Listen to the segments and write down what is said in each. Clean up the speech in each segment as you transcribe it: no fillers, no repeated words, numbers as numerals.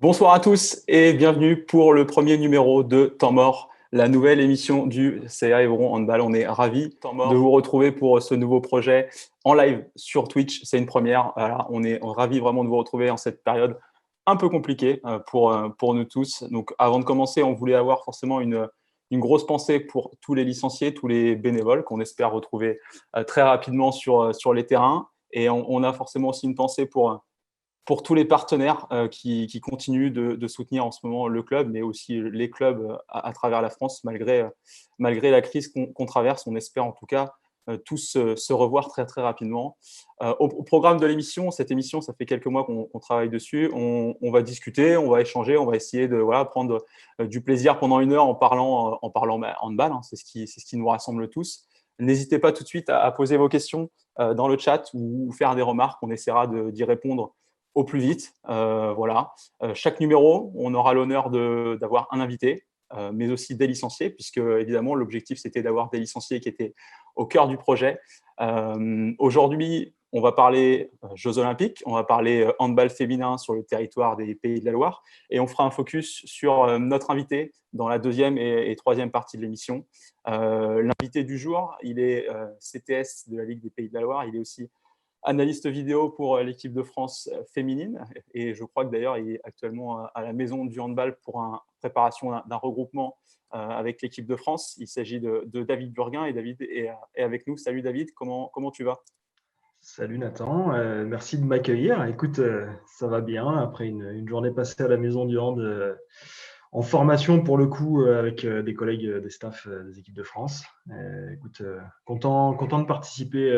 Bonsoir à tous et bienvenue pour le premier numéro de Temps Mort, la nouvelle émission du CA Évron Handball. On est ravis de vous retrouver pour ce nouveau projet en live sur Twitch. C'est une première. Voilà, on est ravis vraiment de vous retrouver en cette période un peu compliquée pour nous tous. Donc, avant de commencer, on voulait avoir forcément une grosse pensée pour tous les licenciés, tous les bénévoles qu'on espère retrouver très rapidement sur les terrains. Et on a forcément aussi une pensée pour tous les partenaires qui continuent de soutenir en ce moment le club, mais aussi les clubs à travers la France, malgré la crise qu'on traverse. On espère en tout cas tous se revoir très, très rapidement. Au programme de l'émission, cette émission, ça fait quelques mois qu'on travaille dessus. On va discuter, on va échanger, on va essayer de prendre du plaisir pendant une heure en parlant handball. Hein, c'est ce qui nous rassemble tous. N'hésitez pas tout de suite à poser vos questions dans le chat ou faire des remarques. On essaiera d'y répondre au plus vite. Voilà. Chaque numéro, on aura l'honneur d'avoir un invité, mais aussi des licenciés, puisque évidemment, l'objectif, c'était d'avoir des licenciés qui étaient au cœur du projet. Aujourd'hui, on va parler Jeux Olympiques, on va parler handball féminin sur le territoire des Pays de la Loire, et on fera un focus sur notre invité dans la deuxième et troisième partie de l'émission. L'invité du jour, il est CTS de la Ligue des Pays de la Loire, il est aussi analyste vidéo pour l'équipe de France féminine. Et je crois que d'ailleurs, il est actuellement à la maison du handball pour une préparation d'un regroupement avec l'équipe de France. Il s'agit de David Burguin et David est avec nous. Salut David, comment tu vas? Salut Nathan, merci de m'accueillir. Écoute, ça va bien après une journée passée à la maison du hand en formation pour le coup avec des collègues des staffs des équipes de France. Écoute, content de participer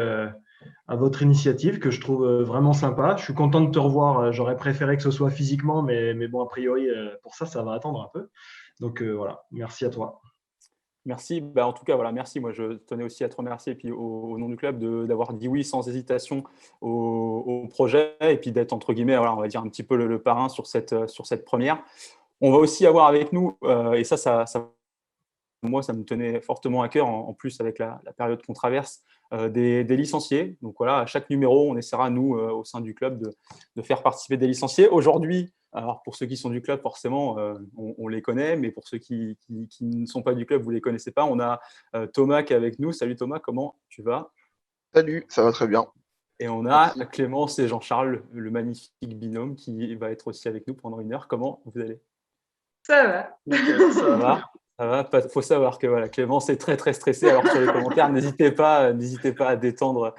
à votre initiative que je trouve vraiment sympa. Je suis content de te revoir. J'aurais préféré que ce soit physiquement, mais bon, a priori, pour ça va attendre un peu. Donc voilà, merci à toi. Merci. En tout cas, voilà, merci. Moi, je tenais aussi à te remercier, et puis au nom du club, d'avoir dit oui sans hésitation au projet, et puis d'être, entre guillemets, voilà, on va dire un petit peu le parrain sur cette première. On va aussi avoir avec nous, et moi, ça me tenait fortement à cœur, en plus avec la période qu'on traverse, des licenciés. Donc voilà, à chaque numéro, on essaiera, nous, au sein du club, de faire participer des licenciés. Aujourd'hui, alors pour ceux qui sont du club, forcément, on les connaît, mais pour ceux qui ne sont pas du club, vous ne les connaissez pas, on a Thomas qui est avec nous. Salut Thomas, comment tu vas? Salut, ça va très bien. Et on a Merci. Clémence et Jean-Charles, le magnifique binôme, qui va être aussi avec nous pendant une heure. Comment vous allez? Ça va. Nickel, Ça va? Ça va. Faut savoir que voilà, Clémence est très très stressée. Alors sur les commentaires, n'hésitez pas à détendre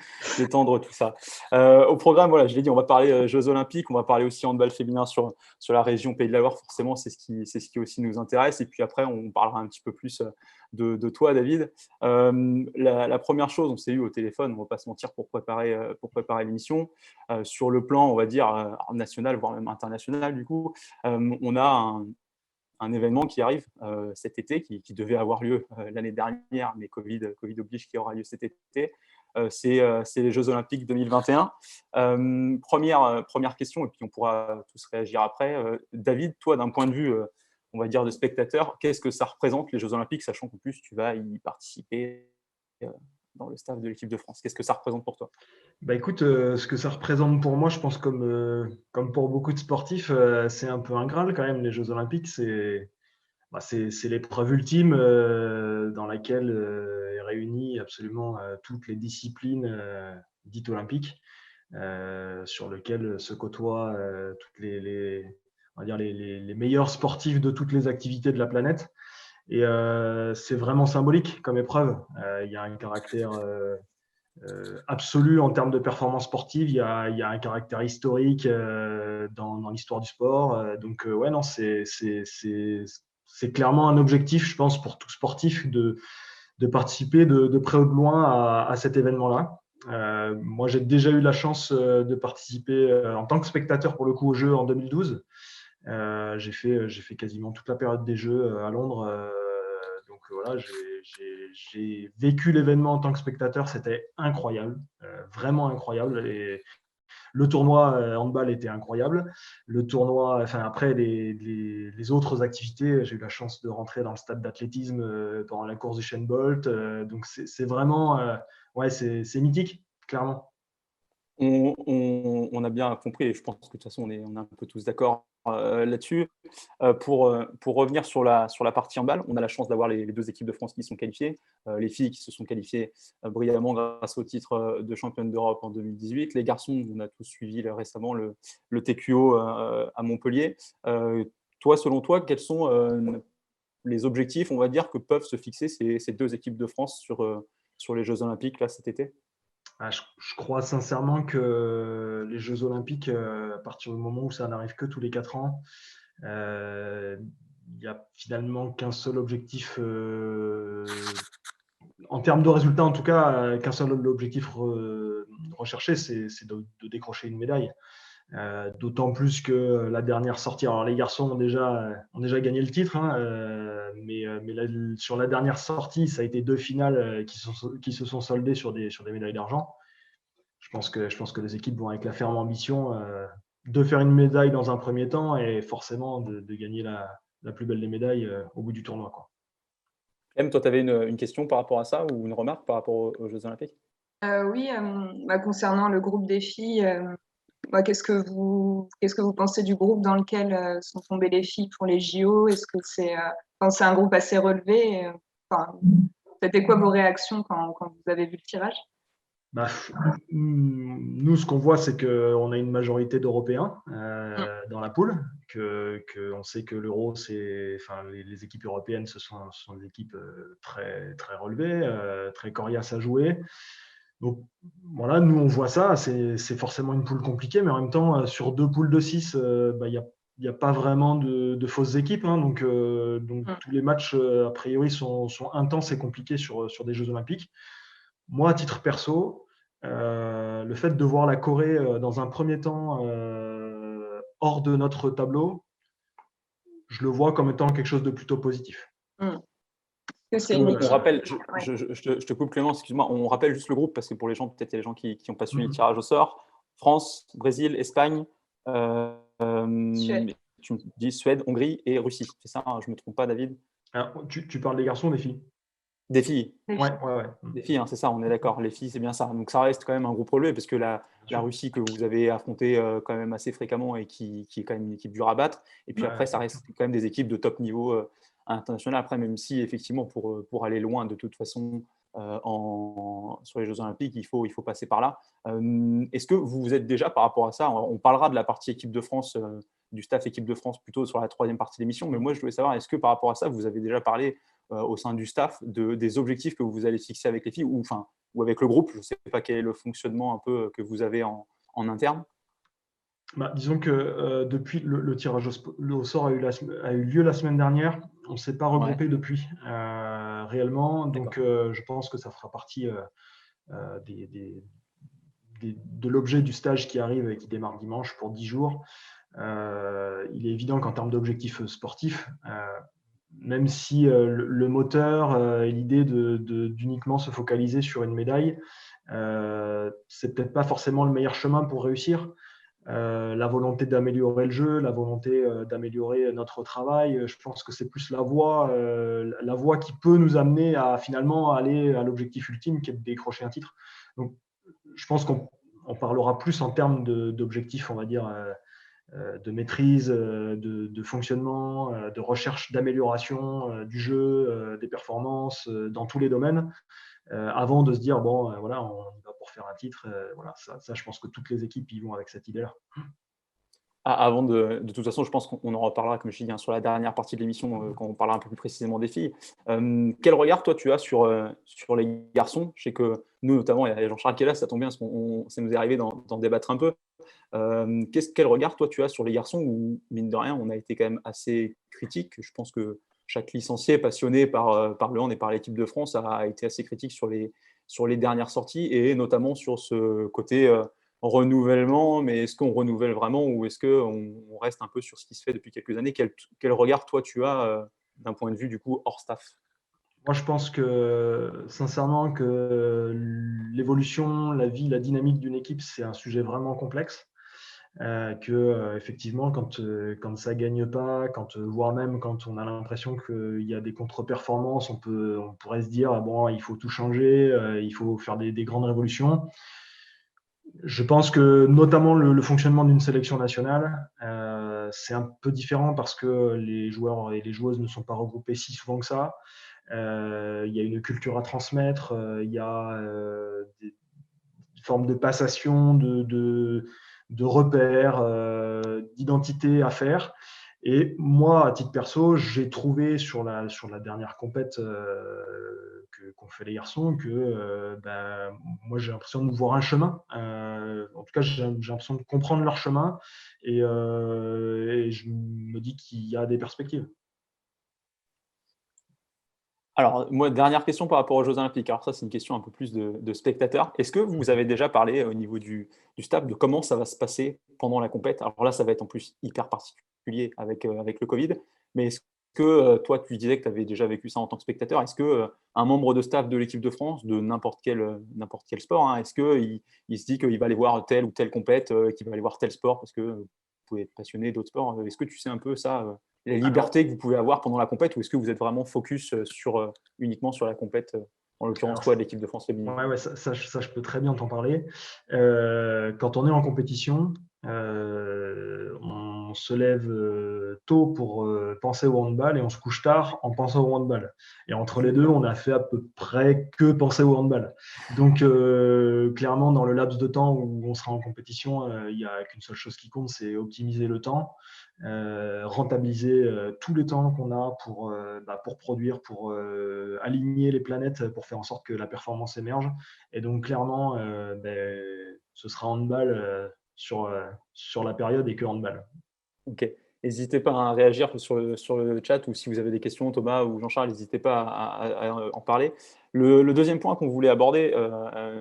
tout ça. Au programme, voilà, je l'ai dit, on va parler Jeux Olympiques, on va parler aussi handball féminin sur la région Pays de la Loire. Forcément, c'est ce qui aussi nous intéresse. Et puis après, on parlera un petit peu plus de toi, David. La première chose, on s'est eu au téléphone, on ne va pas se mentir, pour préparer l'émission. Sur le plan, on va dire national, voire même international, du coup, on a un événement qui arrive cet été, qui devait avoir lieu l'année dernière, mais Covid oblige, qui aura lieu cet été. C'est les Jeux Olympiques 2021. Première question, et puis on pourra tous réagir après. David, toi, d'un point de vue, on va dire, de spectateur, qu'est-ce que ça représente, les Jeux Olympiques, sachant qu'en plus, tu vas y participer dans le staff de l'équipe de France? Qu'est-ce que ça représente pour toi? Bah écoute, ce que ça représente pour moi, je pense comme pour beaucoup de sportifs, c'est un peu un Graal quand même, les Jeux Olympiques. C'est l'épreuve ultime dans laquelle est réunie absolument toutes les disciplines dites olympiques, sur lesquelles se côtoient toutes on va dire les meilleurs sportifs de toutes les activités de la planète. Et c'est vraiment symbolique comme épreuve. Il y a un caractère absolu en termes de performance sportive. Il y a un caractère historique dans l'histoire du sport. Ouais, non, c'est clairement un objectif, je pense, pour tout sportif de participer de près ou de loin à cet événement-là. Moi, j'ai déjà eu la chance de participer en tant que spectateur pour le coup aux Jeux en 2012. J'ai fait quasiment toute la période des Jeux à Londres. Donc voilà, j'ai vécu l'événement en tant que spectateur, c'était incroyable, vraiment incroyable. Et le tournoi handball était incroyable. Le tournoi, enfin après les autres activités, j'ai eu la chance de rentrer dans le stade d'athlétisme dans la course du Usain Bolt. Donc c'est vraiment, ouais, c'est mythique, clairement. On a bien compris, et je pense que de toute façon, on est un peu tous d'accord là-dessus. Pour revenir sur la partie handball, on a la chance d'avoir les deux équipes de France qui sont qualifiées. Les filles qui se sont qualifiées brillamment grâce au titre de championne d'Europe en 2018. Les garçons, on a tous suivi récemment le TQO à Montpellier. Toi, selon toi, quels sont les objectifs, on va dire, que peuvent se fixer ces deux équipes de France sur les Jeux Olympiques là, cet été? Je crois sincèrement que les Jeux Olympiques, à partir du moment où ça n'arrive que tous les 4 ans, il n'y a finalement qu'un seul objectif, en termes de résultats en tout cas, qu'un seul objectif recherché, c'est de décrocher une médaille. D'autant plus que la dernière sortie, alors les garçons ont déjà gagné le titre, hein, mais sur la dernière sortie, ça a été 2 finales qui se sont soldées sur des médailles d'argent. Je pense que les équipes vont avec la ferme ambition de faire une médaille dans un premier temps et forcément de gagner la plus belle des médailles au bout du tournoi, quoi. Clem, toi, tu avais une question par rapport à ça ou une remarque par rapport aux Jeux Olympiques? Oui, concernant le groupe des filles, qu'est-ce que vous pensez du groupe dans lequel sont tombées les filles pour les JO? Est-ce que c'est un groupe assez relevé? C'était quoi vos réactions quand vous avez vu le tirage? Bah, nous, ce qu'on voit, c'est qu'on a une majorité d'Européens dans la poule, on sait que l'Euro, les équipes européennes, ce sont des équipes très, très relevées, très coriaces à jouer. Donc voilà, nous, on voit ça, c'est forcément une poule compliquée, mais en même temps, sur 2 poules de 6, il n'y a pas vraiment de fausses équipes, hein, donc tous les matchs, a priori, sont intenses et compliqués sur des Jeux Olympiques. Moi, à titre perso, le fait de voir la Corée dans un premier temps hors de notre tableau, je le vois comme étant quelque chose de plutôt positif. On rappelle, je te coupe Clément, excuse-moi, on rappelle juste le groupe parce que pour les gens, peut-être il y a des gens qui n'ont pas suivi le tirage au sort. France, Brésil, Espagne, Suède. tu me dis Suède, Hongrie et Russie. C'est ça, hein, je ne me trompe pas, David? Alors, tu parles des garçons ou des filles? Des filles. Ouais. Des filles, hein, c'est ça, on est d'accord. Les filles, c'est bien ça. Donc ça reste quand même un groupe relevé parce que la Russie que vous avez affrontée quand même assez fréquemment et qui est quand même une équipe dure à battre. Et puis après, ça reste quand même des équipes de top niveau international. Après, même si effectivement, pour aller loin de toute façon sur les Jeux Olympiques, il faut passer par là. Est-ce que vous vous êtes déjà par rapport à ça, on parlera de la partie équipe de France, du staff équipe de France plutôt sur la troisième partie de l'émission, mais moi je voulais savoir, est-ce que par rapport à ça, vous avez déjà parlé au sein du staff des objectifs que vous allez fixer avec les filles ou avec le groupe? Je ne sais pas quel est le fonctionnement un peu que vous avez en interne. Disons que depuis le tirage au sort a eu lieu la semaine dernière, on ne s'est pas regroupé depuis réellement, donc je pense que ça fera partie de l'objet du stage qui arrive et qui démarre dimanche pour 10 jours. Il est évident qu'en termes d'objectifs sportifs, même si le moteur et l'idée d'uniquement se focaliser sur une médaille, c'est peut-être pas forcément le meilleur chemin pour réussir. La volonté d'améliorer le jeu, la volonté d'améliorer notre travail, je pense que c'est plus la voie qui peut nous amener à finalement aller à l'objectif ultime qui est de décrocher un titre. Donc, je pense qu'on parlera plus en termes d'objectifs, on va dire, de maîtrise, de fonctionnement, de recherche d'amélioration du jeu, des performances dans tous les domaines, avant de se dire, bon, voilà, on y va pour faire un titre. Voilà, ça, je pense que toutes les équipes y vont avec cette idée-là. Avant de toute façon, je pense qu'on en reparlera, comme je dis, sur la dernière partie de l'émission, quand on parlera un peu plus précisément des filles. Quel regard, toi, tu as sur les garçons? Je sais que nous, notamment, il y a Jean-Charles qui est là, ça tombe bien, parce qu'on ça nous est arrivé d'en débattre un peu. Quel regard, toi, tu as sur les garçons où, mine de rien, on a été quand même assez critique. Je pense que chaque licencié passionné par le hand et par l'équipe de France a été assez critique sur les dernières sorties et notamment sur ce côté renouvellement, mais est-ce qu'on renouvelle vraiment ou est-ce qu'on reste un peu sur ce qui se fait depuis quelques années? Quel regard, toi, tu as d'un point de vue, du coup, hors staff? Moi, je pense que, sincèrement, que l'évolution, la vie, la dynamique d'une équipe, c'est un sujet vraiment complexe. Effectivement, quand ça gagne pas, voire même quand on a l'impression qu'il y a des contre-performances, on pourrait se dire bon, il faut tout changer, il faut faire des grandes révolutions. Je pense que notamment le fonctionnement d'une sélection nationale, c'est un peu différent parce que les joueurs et les joueuses ne sont pas regroupés si souvent que ça. Il y a une culture à transmettre, il y a des formes de passation, de repères, d'identité à faire. Et moi, à titre perso, j'ai trouvé sur la dernière compète qu'ont fait les garçons que moi, j'ai l'impression de voir un chemin. En tout cas, j'ai l'impression de comprendre leur chemin et je me dis qu'il y a des perspectives. Alors, moi, dernière question par rapport aux Jeux Olympiques. Alors ça, c'est une question un peu plus de spectateurs. Est-ce que vous avez déjà parlé au niveau du staff de comment ça va se passer pendant la compète? Alors là, ça va être en plus hyper particulier avec le Covid. Mais est-ce que toi, tu disais que tu avais déjà vécu ça en tant que spectateur? Est-ce que un membre de staff de l'équipe de France, de n'importe quel sport, hein, est-ce qu'il se dit qu'il va aller voir telle ou telle compète, qu'il va aller voir tel sport parce que vous pouvez être passionné d'autres sports? Est-ce que tu sais un peu ça la Alors, liberté que vous pouvez avoir pendant la compète, ou est-ce que vous êtes vraiment focus uniquement sur la compète, en l'occurrence alors toi, de l'équipe de France féminine? ouais, ça, je peux très bien t'en parler. Quand on est en compétition, on se lève tôt pour penser au handball et on se couche tard en pensant au handball. Et entre les deux, on a fait à peu près que penser au handball. Donc, clairement, dans le laps de temps où on sera en compétition, il n'y a qu'une seule chose qui compte, c'est optimiser le temps, rentabiliser tout le temps qu'on a pour produire, pour aligner les planètes, pour faire en sorte que la performance émerge. Et donc, clairement, ce sera handball sur la période et que handball. Ok. N'hésitez pas à réagir sur le chat, ou si vous avez des questions, Thomas ou Jean-Charles, n'hésitez pas à en parler. Le deuxième point qu'on voulait aborder,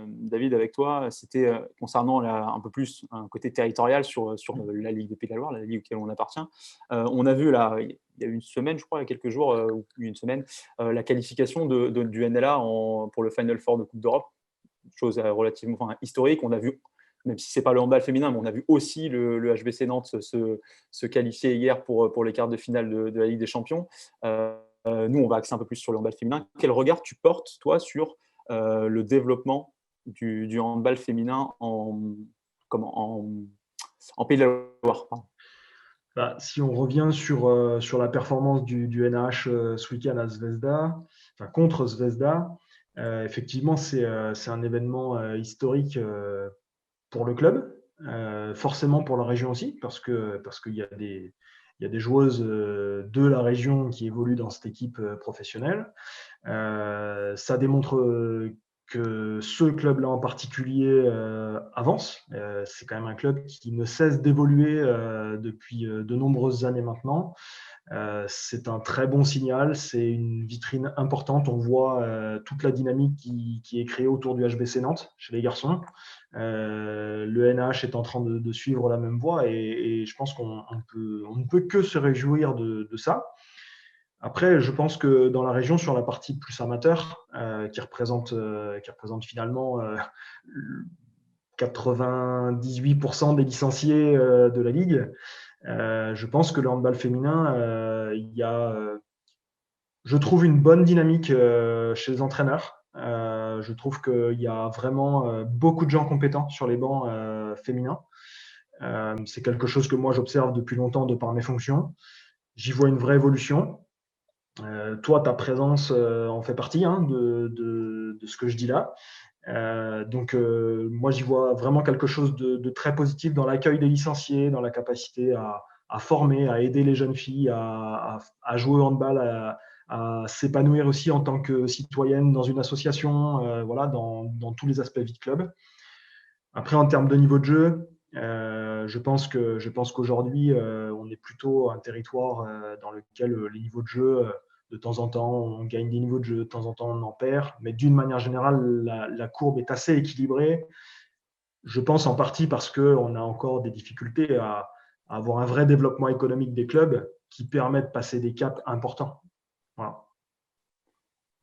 David, avec toi, c'était concernant un peu plus un côté territorial sur la Ligue des Pays de la Loire, la ligue auquel on appartient. On a vu là, il y a une semaine, je crois, il y a quelques jours, ou une semaine, la qualification du NLA pour le Final Four de Coupe d'Europe, chose relativement historique. On a vu, même si ce n'est pas le handball féminin, mais on a vu aussi le HBC Nantes se qualifier hier pour les quarts de finale de la Ligue des Champions. Nous, on va axer un peu plus sur le handball féminin. Quel regard tu portes, toi, sur le développement du handball féminin en Pays de la Loire, pardon. Si on revient sur la performance du NH ce week-end à Zvezda, contre Zvezda, effectivement, c'est un événement historique pour le club, forcément pour la région aussi, parce qu'il y a des joueuses de la région qui évoluent dans cette équipe professionnelle. Ça démontre que ce club-là en particulier avance. C'est quand même un club qui ne cesse d'évoluer depuis de nombreuses années maintenant. C'est un très bon signal, c'est une vitrine importante. On voit toute la dynamique qui est créée autour du HBC Nantes chez les garçons. Le NH est en train de suivre la même voie et je pense qu'on ne peut que se réjouir de ça. Après, je pense que dans la région, sur la partie plus amateur, qui représente finalement 98% des licenciés de la Ligue, je pense que le handball féminin, il y a, je trouve, une bonne dynamique chez les entraîneurs. Je trouve qu'il y a vraiment beaucoup de gens compétents sur les bancs féminins. C'est quelque chose que moi, j'observe depuis longtemps de par mes fonctions. J'y vois une vraie évolution. Toi, ta présence en fait partie de ce que je dis là. Donc, moi, j'y vois vraiment quelque chose de très positif dans l'accueil des licenciés, dans la capacité à former, à aider les jeunes filles à jouer au handball, à s'épanouir aussi en tant que citoyenne dans une association, voilà, dans tous les aspects vie de club. Après, en termes de niveau de jeu, je pense qu'aujourd'hui, on est plutôt un territoire dans lequel les niveaux de jeu, de temps en temps, on gagne des niveaux de jeu, de temps en temps, on en perd. Mais d'une manière générale, la courbe est assez équilibrée. Je pense en partie parce qu'on a encore des difficultés à avoir un vrai développement économique des clubs qui permet de passer des caps importants. Voilà.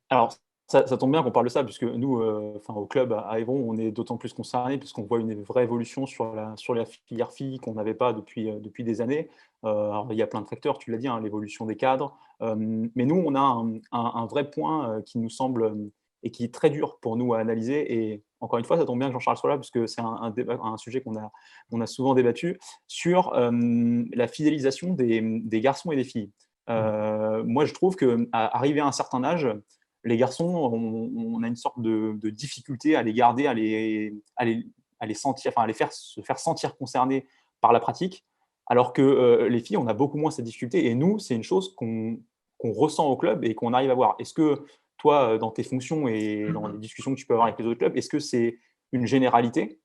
Alors, ça tombe bien qu'on parle de ça, puisque nous, au club à Évron, on est d'autant plus concernés, puisqu'on voit une vraie évolution sur la filière filles qu'on n'avait pas depuis des années. Alors, il y a plein de facteurs, tu l'as dit, hein, l'évolution des cadres. Mais nous, on a un vrai point qui nous semble et qui est très dur pour nous à analyser. Et encore une fois, ça tombe bien que Jean-Charles soit là, parce que c'est un sujet qu'on a souvent débattu, sur la fidélisation des garçons et des filles. Moi, je trouve qu'arrivé à un certain âge, les garçons, on a une sorte de difficulté à les garder, à les sentir, enfin, se faire sentir concernés par la pratique, alors que les filles, on a beaucoup moins cette difficulté. Et nous, c'est une chose qu'on ressent au club et qu'on arrive à voir. Est-ce que toi, dans tes fonctions et dans les discussions que tu peux avoir avec les autres clubs, est-ce que c'est une généralité?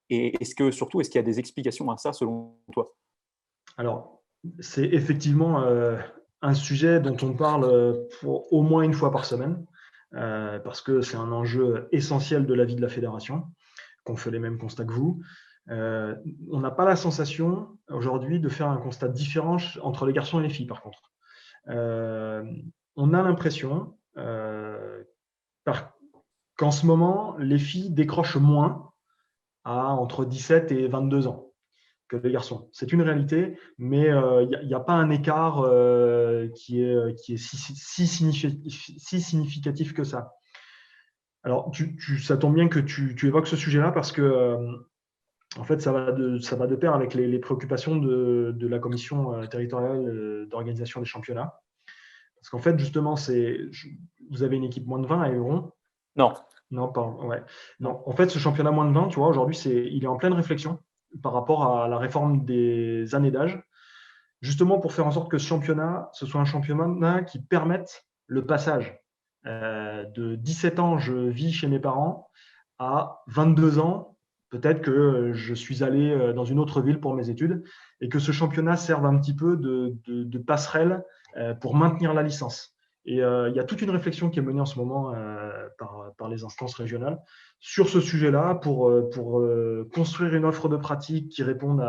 Et surtout, est-ce qu'il y a des explications à ça selon toi? Alors, c'est effectivement un sujet dont on parle pour au moins une fois par semaine, parce que c'est un enjeu essentiel de la vie de la fédération, qu'on fait les mêmes constats que vous. On n'a pas la sensation aujourd'hui de faire un constat différent entre les garçons et les filles, par contre. On a l'impression qu'en ce moment, les filles décrochent moins à entre 17 et 22 ans que les garçons. C'est une réalité, mais il n'y a pas un écart qui est si significatif que ça. Alors, ça tombe bien que tu évoques ce sujet-là parce que en fait, ça va de pair avec les préoccupations de la commission territoriale d'organisation des championnats. Parce qu'en fait, justement, vous avez une équipe moins de 20 à Évron. Non. Non, pardon. Ouais. Non, en fait, ce championnat moins de 20, tu vois, aujourd'hui, il est en pleine réflexion par rapport à la réforme des années d'âge, justement pour faire en sorte que ce championnat, ce soit un championnat qui permette le passage de 17 ans, je vis chez mes parents, à 22 ans, peut-être que je suis allé dans une autre ville pour mes études, et que ce championnat serve un petit peu de passerelle pour maintenir la licence. Et il y a toute une réflexion qui est menée en ce moment par les instances régionales sur ce sujet-là pour construire une offre de pratique qui réponde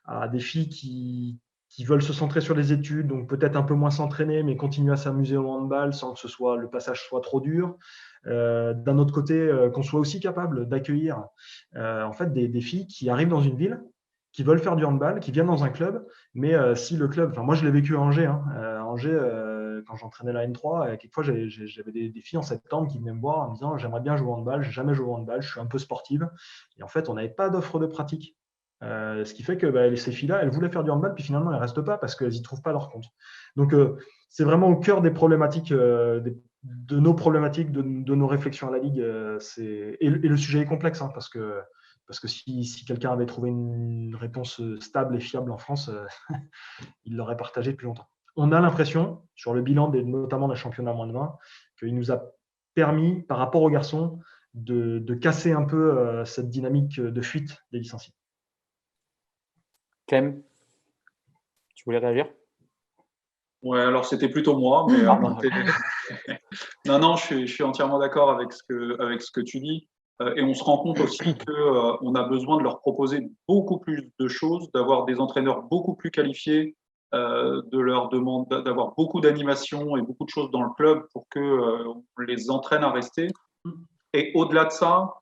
à des filles qui veulent se centrer sur les études, donc peut-être un peu moins s'entraîner, mais continuer à s'amuser au handball sans que le passage soit trop dur. D'un autre côté, qu'on soit aussi capable d'accueillir en fait des filles qui arrivent dans une ville, qui veulent faire du handball, qui viennent dans un club, mais si le club, enfin moi je l'ai vécu à Angers, Angers quand j'entraînais la N3, quelquefois j'avais des filles en septembre qui venaient me voir en me disant j'aimerais bien jouer au handball, j'ai jamais joué au handball, je suis un peu sportive, et en fait on n'avait pas d'offre de pratique. Ce qui fait que ces filles-là, elles voulaient faire du handball, puis finalement, elles ne restent pas parce qu'elles n'y trouvent pas leur compte. Donc, c'est vraiment au cœur des problématiques, de nos problématiques, de nos réflexions à la Ligue. Et le sujet est complexe, parce que si quelqu'un avait trouvé une réponse stable et fiable en France, il l'aurait partagée depuis longtemps. On a l'impression, sur le bilan notamment des championnats moins de 20, qu'il nous a permis, par rapport aux garçons, de casser un peu cette dynamique de fuite des licenciés. Clem, tu voulais réagir? Ouais, alors c'était plutôt moi, mais non, je suis entièrement d'accord avec ce que tu dis. Et on se rend compte aussi qu'on a besoin de leur proposer beaucoup plus de choses, d'avoir des entraîneurs beaucoup plus qualifiés, de leur demander d'avoir beaucoup d'animation et beaucoup de choses dans le club pour qu'on les entraîne à rester. Et au-delà de ça,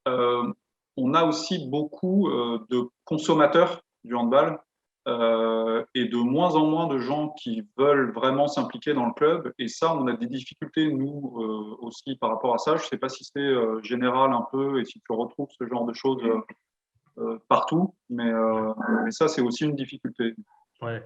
on a aussi beaucoup de consommateurs du handball et de moins en moins de gens qui veulent vraiment s'impliquer dans le club. Et ça, on a des difficultés, nous, aussi par rapport à ça. Je ne sais pas si c'est général un peu et si tu retrouves ce genre de choses partout, mais ça, c'est aussi une difficulté. Ouais.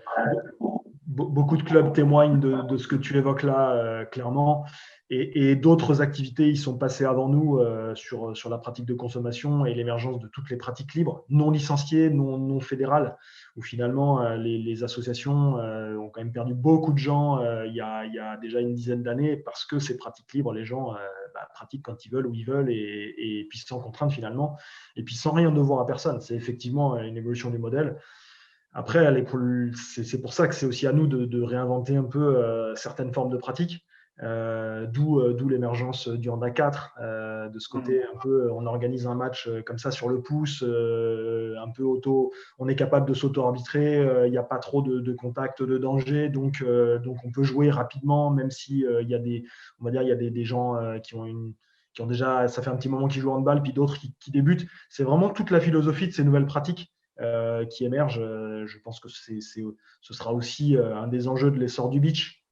Beaucoup de clubs témoignent de ce que tu évoques là, clairement. Et d'autres activités, ils sont passés avant nous sur la pratique de consommation et l'émergence de toutes les pratiques libres, non licenciées, non fédérales, où finalement les associations ont quand même perdu beaucoup de gens il y a déjà une dizaine d'années parce que ces pratiques libres, les gens pratiquent quand ils veulent, où ils veulent, et puis sans contrainte finalement, et puis sans rien devoir à personne. C'est effectivement une évolution du modèle. Après, c'est pour ça que c'est aussi à nous de réinventer un peu certaines formes de pratiques, d'où l'émergence du Handa 4. De ce côté, un peu, on organise un match comme ça sur le pouce, un peu on est capable de s'auto-arbitrer, il n'y a pas trop de contact, de danger, donc on peut jouer rapidement, même si il y a des gens qui ont déjà, ça fait un petit moment qu'ils jouent au handball, puis d'autres qui débutent. C'est vraiment toute la philosophie de ces nouvelles pratiques qui émerge. Je pense que ce sera aussi un des enjeux de l'essor du beach.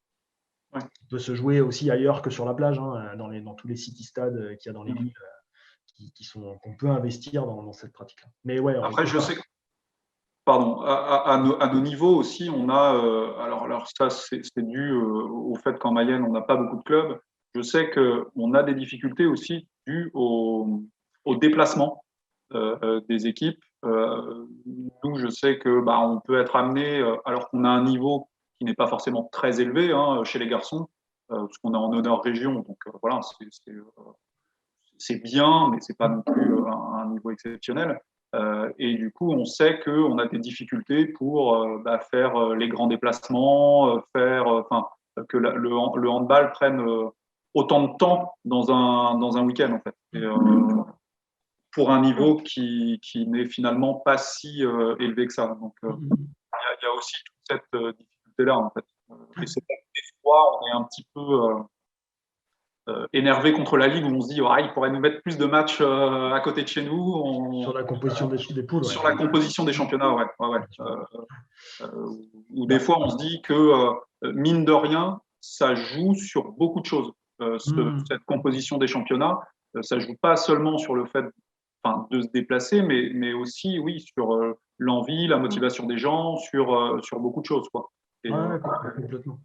Il peut se jouer aussi ailleurs que sur la plage, dans tous les city-stades qu'il y a dans les villes, qu'on peut investir dans cette pratique-là. Mais ouais, Après, je sais que, pardon, à nos niveaux aussi, on a, alors ça, c'est dû au fait qu'en Mayenne, on n'a pas beaucoup de clubs. Je sais qu'on a des difficultés aussi dues au déplacement des équipes. Nous, je sais que on peut être amené, alors qu'on a un niveau qui n'est pas forcément très élevé chez les garçons, parce qu'on est en honneur région, donc voilà, c'est bien, mais c'est pas non plus un niveau exceptionnel. Et du coup, on sait qu'on a des difficultés pour faire les grands déplacements, que le handball prenne autant de temps dans un week-end, en fait. Et, pour un niveau qui n'est finalement pas si élevé que ça. Donc, il y a aussi toute cette difficulté-là, en fait. Et c'est vrai que des fois, on est un petit peu énervé contre la Ligue où on se dit il pourrait nous mettre plus de matchs à côté de chez nous. Sur la composition des poules. Sur la composition des championnats, ouais. Où des fois, on se dit que, mine de rien, ça joue sur beaucoup de choses. Cette composition des championnats, ça joue pas seulement sur le fait de se déplacer, mais aussi, oui, sur l'envie, la motivation des gens, sur beaucoup de choses, quoi. Et, complètement.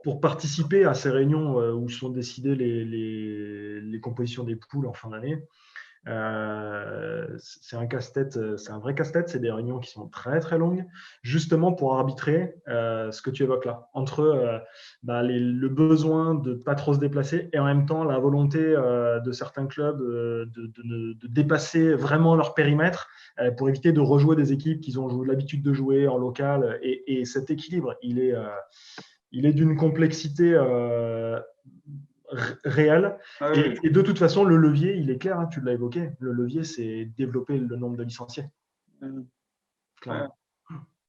Pour participer à ces réunions où sont décidées les compositions des poules en fin d'année, c'est un casse-tête, c'est un vrai casse-tête. C'est des réunions qui sont très très longues, justement pour arbitrer ce que tu évoques là, entre le besoin de pas trop se déplacer et en même temps la volonté de certains clubs de dépasser vraiment leur périmètre pour éviter de rejouer des équipes qu'ils ont l'habitude de jouer en local. Et cet équilibre, il est d'une complexité réel. Ah oui. Et de toute façon, le levier, il est clair, hein, tu l'as évoqué. Le levier, c'est développer le nombre de licenciés. Ouais.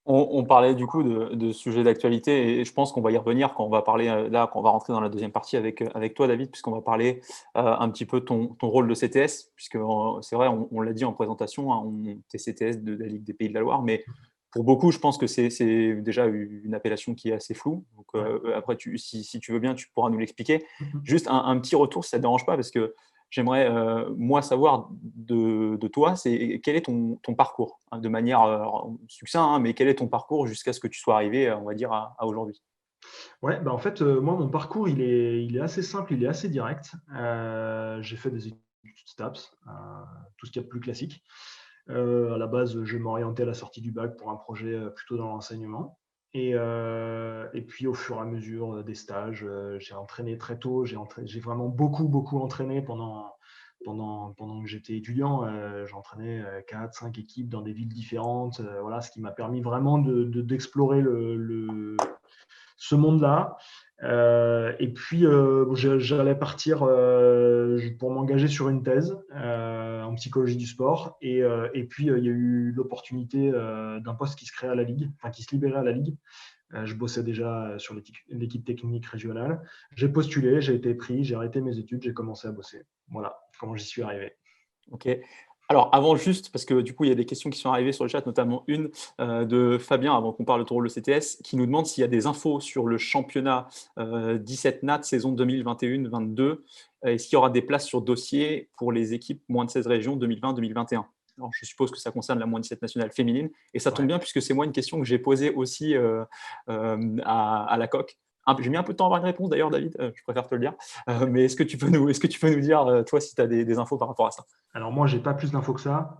On parlait du coup de sujets d'actualité et je pense qu'on va y revenir quand on va parler quand on va rentrer dans la deuxième partie avec toi, David, puisqu'on va parler un petit peu de ton rôle de CTS, puisque c'est vrai, on l'a dit en présentation, hein, tu es CTS de la Ligue des Pays de la Loire, mais pour beaucoup, je pense que c'est déjà une appellation qui est assez floue. Donc, après, si tu veux bien, tu pourras nous l'expliquer. Juste un petit retour, si ça ne te dérange pas, parce que j'aimerais, moi, savoir de toi, c'est quel est ton parcours, hein, de manière succincte, hein, mais quel est ton parcours jusqu'à ce que tu sois arrivé, on va dire, à aujourd'hui? Ouais, en fait, moi, mon parcours, il est assez simple, il est assez direct. J'ai fait des études STAPS, tout ce qu'il y a de plus classique. À la base, je m'orientais à la sortie du bac pour un projet plutôt dans l'enseignement. Et puis, au fur et à mesure des stages, j'ai entraîné très tôt. J'ai vraiment beaucoup entraîné pendant que j'étais étudiant. J'entraînais 4-5 équipes dans des villes différentes. Voilà, ce qui m'a permis vraiment d'explorer ce monde-là. Et puis, j'allais partir pour m'engager sur une thèse en psychologie du sport. Et puis, il y a eu l'opportunité d'un poste qui se créait à la Ligue, qui se libérait à la Ligue. Je bossais déjà sur l'équipe technique régionale. J'ai postulé, j'ai été pris, j'ai arrêté mes études, j'ai commencé à bosser. Voilà comment j'y suis arrivé. Ok. Alors, avant juste, parce que du coup, il y a des questions qui sont arrivées sur le chat, notamment une de Fabien, avant qu'on parle de ton rôle de CTS, qui nous demande s'il y a des infos sur le championnat 17 NAT saison 2021-22. Est-ce qu'il y aura des places sur dossier pour les équipes moins de 16 régions 2020-2021 ? Alors, je suppose que ça concerne la moins 17 nationale féminine. Et ça tombe bien, puisque c'est moi une question que j'ai posée aussi à la coque. J'ai mis un peu de temps à avoir une réponse d'ailleurs, David, je préfère te le dire. Mais est-ce que tu peux nous dire, toi, si tu as des infos par rapport à ça? Alors moi, je n'ai pas plus d'infos que ça,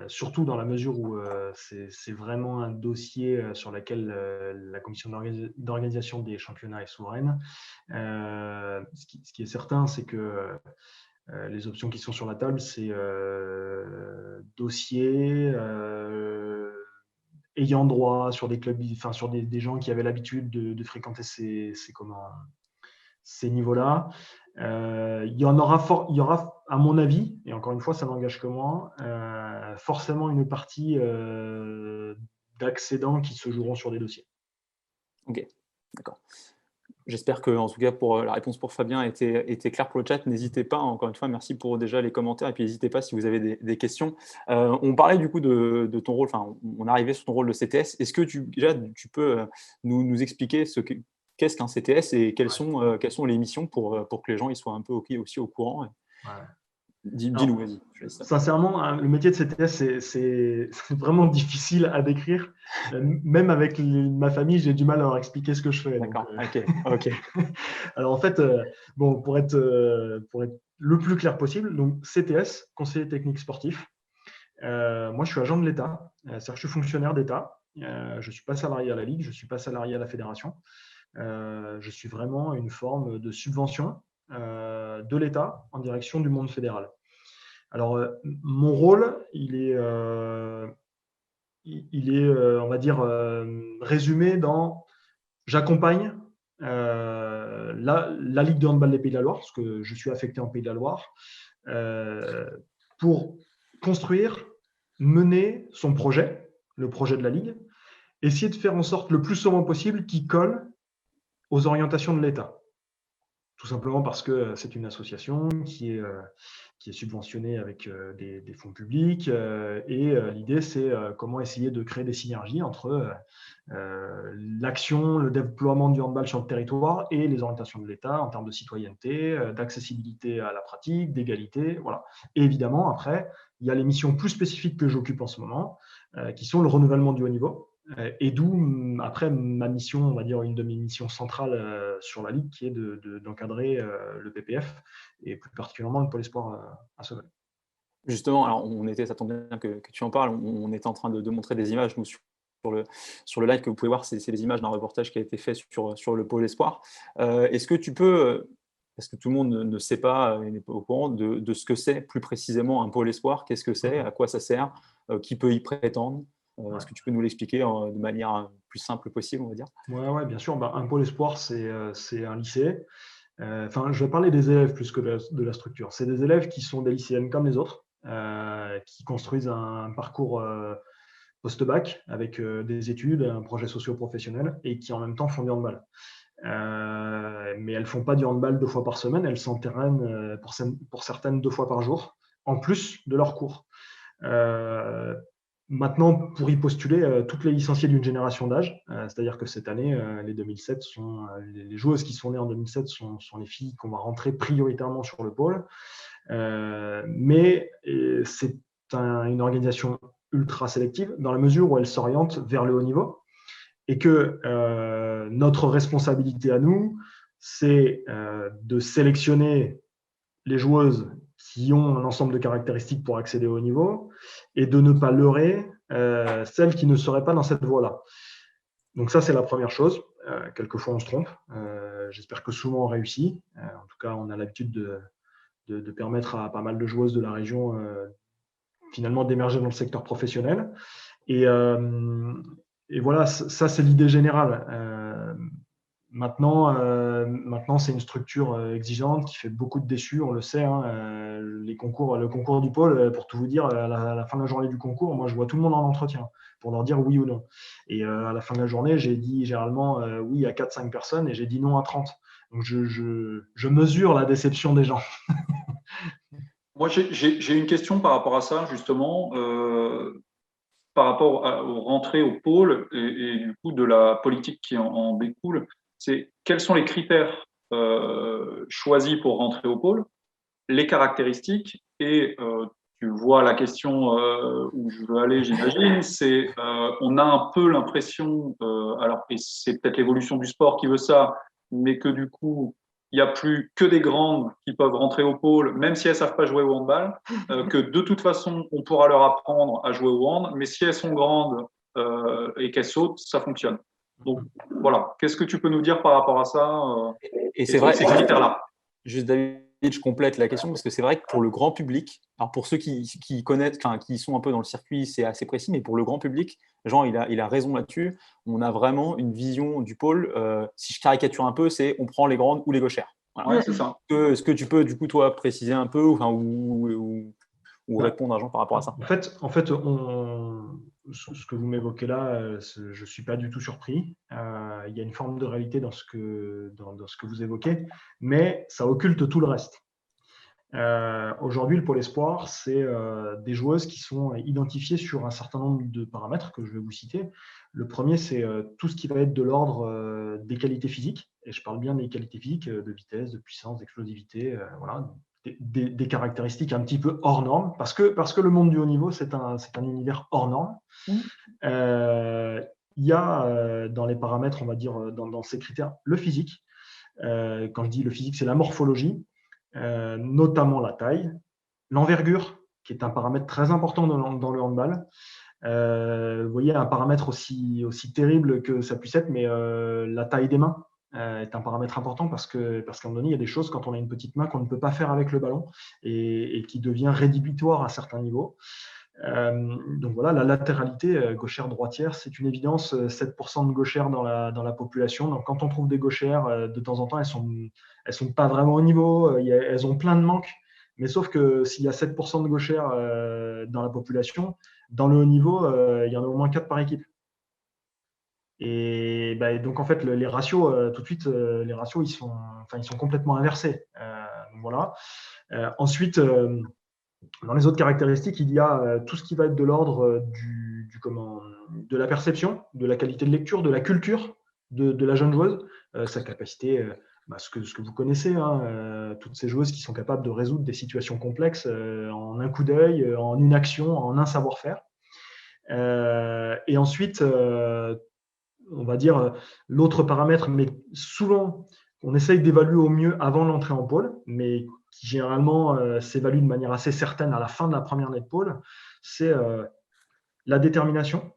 surtout dans la mesure où c'est vraiment un dossier sur lequel la commission d'organisation des championnats est souveraine. Ce qui est certain, c'est que les options qui sont sur la table, c'est dossier, ayant droit sur des clubs, sur des gens qui avaient l'habitude de fréquenter ces niveaux-là. Il y aura, à mon avis, et encore une fois, ça n'engage que moi, forcément une partie d'accédants qui se joueront sur des dossiers. Ok, d'accord. J'espère que, en tout cas, pour la réponse pour Fabien était claire pour le chat. N'hésitez pas, encore une fois, merci pour déjà les commentaires. Et puis, n'hésitez pas si vous avez des questions. On parlait du coup de ton rôle, on est arrivé sur ton rôle de CTS. Est-ce que tu peux nous expliquer qu'est-ce qu'un CTS et quelles sont les missions pour que les gens ils soient un peu aussi au courant? Dis-nous, vas-y. Sincèrement, le métier de CTS, c'est vraiment difficile à décrire. Même avec ma famille, j'ai du mal à leur expliquer ce que je fais. D'accord, ok. Alors en fait, pour être le plus clair possible, donc CTS, conseiller technique sportif. Moi, je suis agent de l'État, c'est-à-dire que je suis fonctionnaire d'État. Je ne suis pas salarié à la Ligue, je ne suis pas salarié à la Fédération. Je suis vraiment une forme de subvention de l'État en direction du monde fédéral. Alors, mon rôle, il est on va dire, résumé dans j'accompagne la Ligue de handball des Pays de la Loire, parce que je suis affecté en Pays de la Loire, pour construire, mener son projet, le projet de la Ligue, essayer de faire en sorte le plus souvent possible qu'il colle aux orientations de l'État. Tout simplement parce que c'est une association qui est subventionnée avec des fonds publics et l'idée, c'est comment essayer de créer des synergies entre l'action, le déploiement du handball sur le territoire et les orientations de l'État en termes de citoyenneté, d'accessibilité à la pratique, d'égalité. Voilà. Et évidemment, après, il y a les missions plus spécifiques que j'occupe en ce moment, qui sont le renouvellement du haut niveau. Et d'où, après, ma mission, on va dire une de mes missions centrales sur la Ligue, qui est d'encadrer le PPF et plus particulièrement le pôle espoir à Seville. Justement, alors ça tombe bien que tu en parles, on était en train de montrer des images, nous, sur le live que vous pouvez voir, c'est les images d'un reportage qui a été fait sur le pôle espoir. Est-ce que tu peux, parce que tout le monde ne sait pas et n'est pas au courant de ce que c'est plus précisément un pôle espoir, qu'est-ce que c'est, à quoi ça sert, qui peut y prétendre? Est-ce que tu peux nous l'expliquer de manière plus simple possible, on va dire? Oui, bien sûr. Un pôle espoir, c'est un lycée. Je vais parler des élèves plus que de la structure. C'est des élèves qui sont des lycéennes comme les autres, qui construisent un parcours post-bac avec des études, un projet socio-professionnel et qui en même temps font du handball. Mais elles ne font pas du handball 2 fois par semaine, elles s'entraînent pour certaines 2 fois par jour, en plus de leurs cours. Maintenant, pour y postuler, toutes les licenciées d'une génération d'âge, c'est-à-dire que cette année, les 2007 les joueuses qui sont nées en 2007 sont les filles qu'on va rentrer prioritairement sur le pôle. Mais c'est une organisation ultra sélective dans la mesure où elle s'oriente vers le haut niveau et que notre responsabilité à nous, c'est de sélectionner les joueuses qui ont un ensemble de caractéristiques pour accéder au haut niveau et de ne pas leurrer celles qui ne seraient pas dans cette voie-là. Donc ça, c'est la première chose. Quelquefois, on se trompe. J'espère que souvent, on réussit. En tout cas, on a l'habitude de permettre à pas mal de joueuses de la région finalement d'émerger dans le secteur professionnel. Et voilà, ça, c'est l'idée générale. Maintenant, c'est une structure exigeante qui fait beaucoup de déçus, on le sait. Le concours du pôle, pour tout vous dire, à la fin de la journée du concours, moi, je vois tout le monde en entretien pour leur dire oui ou non. Et à la fin de la journée, j'ai dit généralement oui à 4-5 personnes et j'ai dit non à 30. Donc, je mesure la déception des gens. Moi, j'ai une question par rapport à ça, justement, par rapport aux rentrées au pôle et du coup de la politique qui en découle. C'est quels sont les critères choisis pour rentrer au pôle, les caractéristiques et tu vois la question où je veux aller, j'imagine, c'est on a un peu l'impression, alors et c'est peut-être l'évolution du sport qui veut ça, mais que du coup il n'y a plus que des grandes qui peuvent rentrer au pôle, même si elles ne savent pas jouer au handball, que de toute façon on pourra leur apprendre à jouer au hand, mais si elles sont grandes et qu'elles sautent, ça fonctionne. Donc voilà, qu'est-ce que tu peux nous dire par rapport à ça et c'est vrai, ces critères-là? Juste David, je complète la question parce que c'est vrai que pour le grand public, alors pour ceux qui connaissent, qui sont un peu dans le circuit, c'est assez précis, mais pour le grand public, Jean, il a raison là-dessus. On a vraiment une vision du pôle. Si je caricature un peu, c'est on prend les grandes ou les gauchères. Voilà. Ouais, c'est ça. Est-ce que tu peux, du coup, toi, préciser un peu ou répondre à Jean par rapport à ça? En fait, ce que vous m'évoquez là, je ne suis pas du tout surpris. Il y a une forme de réalité dans ce que vous évoquez, mais ça occulte tout le reste. Aujourd'hui, le pôle espoir, c'est des joueuses qui sont identifiées sur un certain nombre de paramètres que je vais vous citer. Le premier, c'est tout ce qui va être de l'ordre des qualités physiques. Et je parle bien des qualités physiques, de vitesse, de puissance, d'explosivité. Voilà. des caractéristiques un petit peu hors normes, parce que le monde du haut niveau, c'est un univers hors norme. Il y a dans les paramètres, on va dire, dans ces critères, le physique. Quand je dis le physique, c'est la morphologie, notamment la taille, l'envergure, qui est un paramètre très important dans le handball. Vous voyez, un paramètre aussi terrible que ça puisse être, mais la taille des mains est un paramètre important parce qu'à un moment donné, il y a des choses quand on a une petite main qu'on ne peut pas faire avec le ballon et qui devient rédhibitoire à certains niveaux. Donc voilà, la latéralité gauchère-droitière, c'est une évidence. 7% de gauchères dans la population. Donc quand on trouve des gauchères, de temps en temps, elles sont pas vraiment au niveau. Elles ont plein de manques. Mais sauf que s'il y a 7% de gauchères dans la population, dans le haut niveau, il y en a au moins 4 par équipe. Et donc en fait, les ratios, tout de suite, les ratios, ils sont complètement inversés. Donc voilà. Ensuite, dans les autres caractéristiques, il y a tout ce qui va être de l'ordre de la perception, de la qualité de lecture, de la culture de la jeune joueuse, sa capacité, ce que vous connaissez, toutes ces joueuses qui sont capables de résoudre des situations complexes en un coup d'œil, en une action, en un savoir-faire. Et ensuite, on va dire l'autre paramètre, mais souvent on essaye d'évaluer au mieux avant l'entrée en pôle, mais qui généralement s'évalue de manière assez certaine à la fin de la première année de pôle, c'est la détermination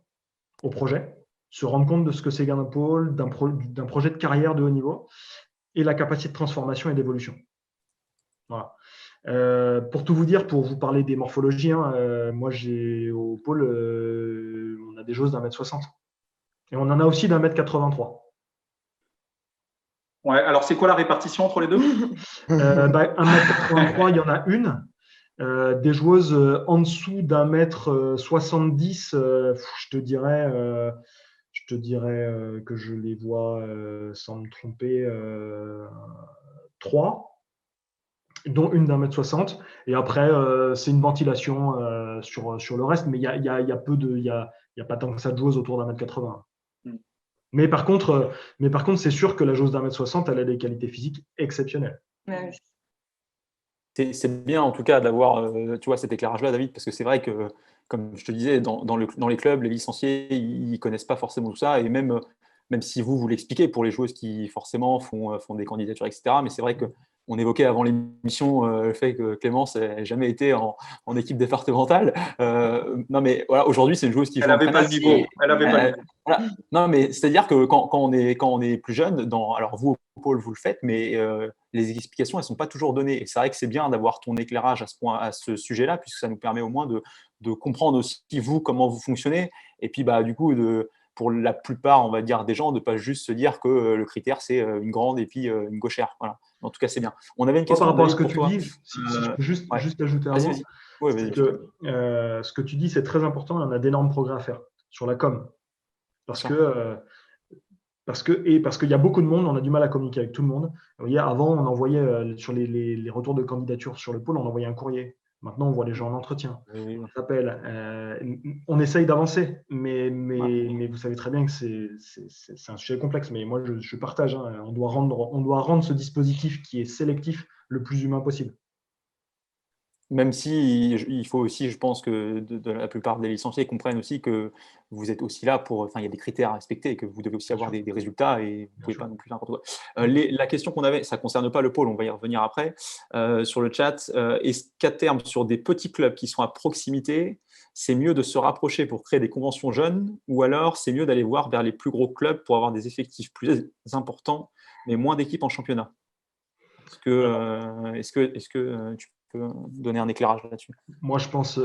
au projet, se rendre compte de ce que c'est qu'un pôle, d'un projet de carrière de haut niveau, et la capacité de transformation et d'évolution. Voilà. Pour tout vous dire, pour vous parler des morphologies, moi au pôle, on a des joueuses d'1m60. Et on en a aussi d'1m83. Ouais, alors c'est quoi la répartition entre les deux? 1m83, il y en a une. Des joueuses en dessous d'1m70, je te dirais que je les vois, sans me tromper, 3, dont une d'1m60. Et après, c'est une ventilation sur le reste, mais il y a pas tant que ça de joueuses autour d'1m80. Mais par contre, c'est sûr que la joueuse d'1m60, elle a des qualités physiques exceptionnelles. Ouais. C'est bien en tout cas d'avoir cet éclairage-là, David, parce que c'est vrai que, comme je te disais, dans les clubs, les licenciés, ils ne connaissent pas forcément tout ça, et même si vous l'expliquez pour les joueuses qui forcément font des candidatures, etc. Mais c'est vrai qu'on évoquait avant l'émission le fait que Clémence n'a jamais été en équipe départementale. Non, mais voilà, aujourd'hui, c'est une joueuse qui joue. Elle n'avait pas le niveau. Elle avait pas le niveau. Voilà. Non, mais c'est-à-dire que quand on est plus jeune, alors vous, au pôle, vous le faites, mais les explications, elles ne sont pas toujours données. Et c'est vrai que c'est bien d'avoir ton éclairage à ce sujet-là, puisque ça nous permet au moins de comprendre aussi, vous, comment vous fonctionnez. Et puis, du coup, pour la plupart, on va dire, des gens, de ne pas juste se dire que le critère, c'est une grande et puis une gauchère. Voilà. En tout cas, c'est bien. On avait une question par rapport à ce que pour tu toi. dis, si je peux juste ajouter un mot, c'est que ce que tu dis, c'est très important. On a d'énormes progrès à faire sur la com. Parce qu'il y a beaucoup de monde, on a du mal à communiquer avec tout le monde. Vous voyez, avant, on envoyait sur les retours de candidature sur le pôle, on envoyait un courrier. Maintenant, on voit les gens en entretien. On s'appelle. On essaye d'avancer, mais vous savez très bien que c'est un sujet complexe. Mais moi, je partage. On doit rendre ce dispositif qui est sélectif le plus humain possible. Même si il faut aussi, je pense que la plupart des licenciés comprennent aussi que vous êtes aussi là pour. Enfin, il y a des critères à respecter et que vous devez aussi avoir des résultats et vous ne pouvez pas non plus n'importe quoi. La question qu'on avait, ça ne concerne pas le pôle, on va y revenir après. Sur le chat, est-ce qu'à terme, sur des petits clubs qui sont à proximité, c'est mieux de se rapprocher pour créer des conventions jeunes ou alors c'est mieux d'aller voir vers les plus gros clubs pour avoir des effectifs plus importants mais moins d'équipes en championnat? Est-ce que tu peux donner un éclairage là-dessus? Moi, je pense.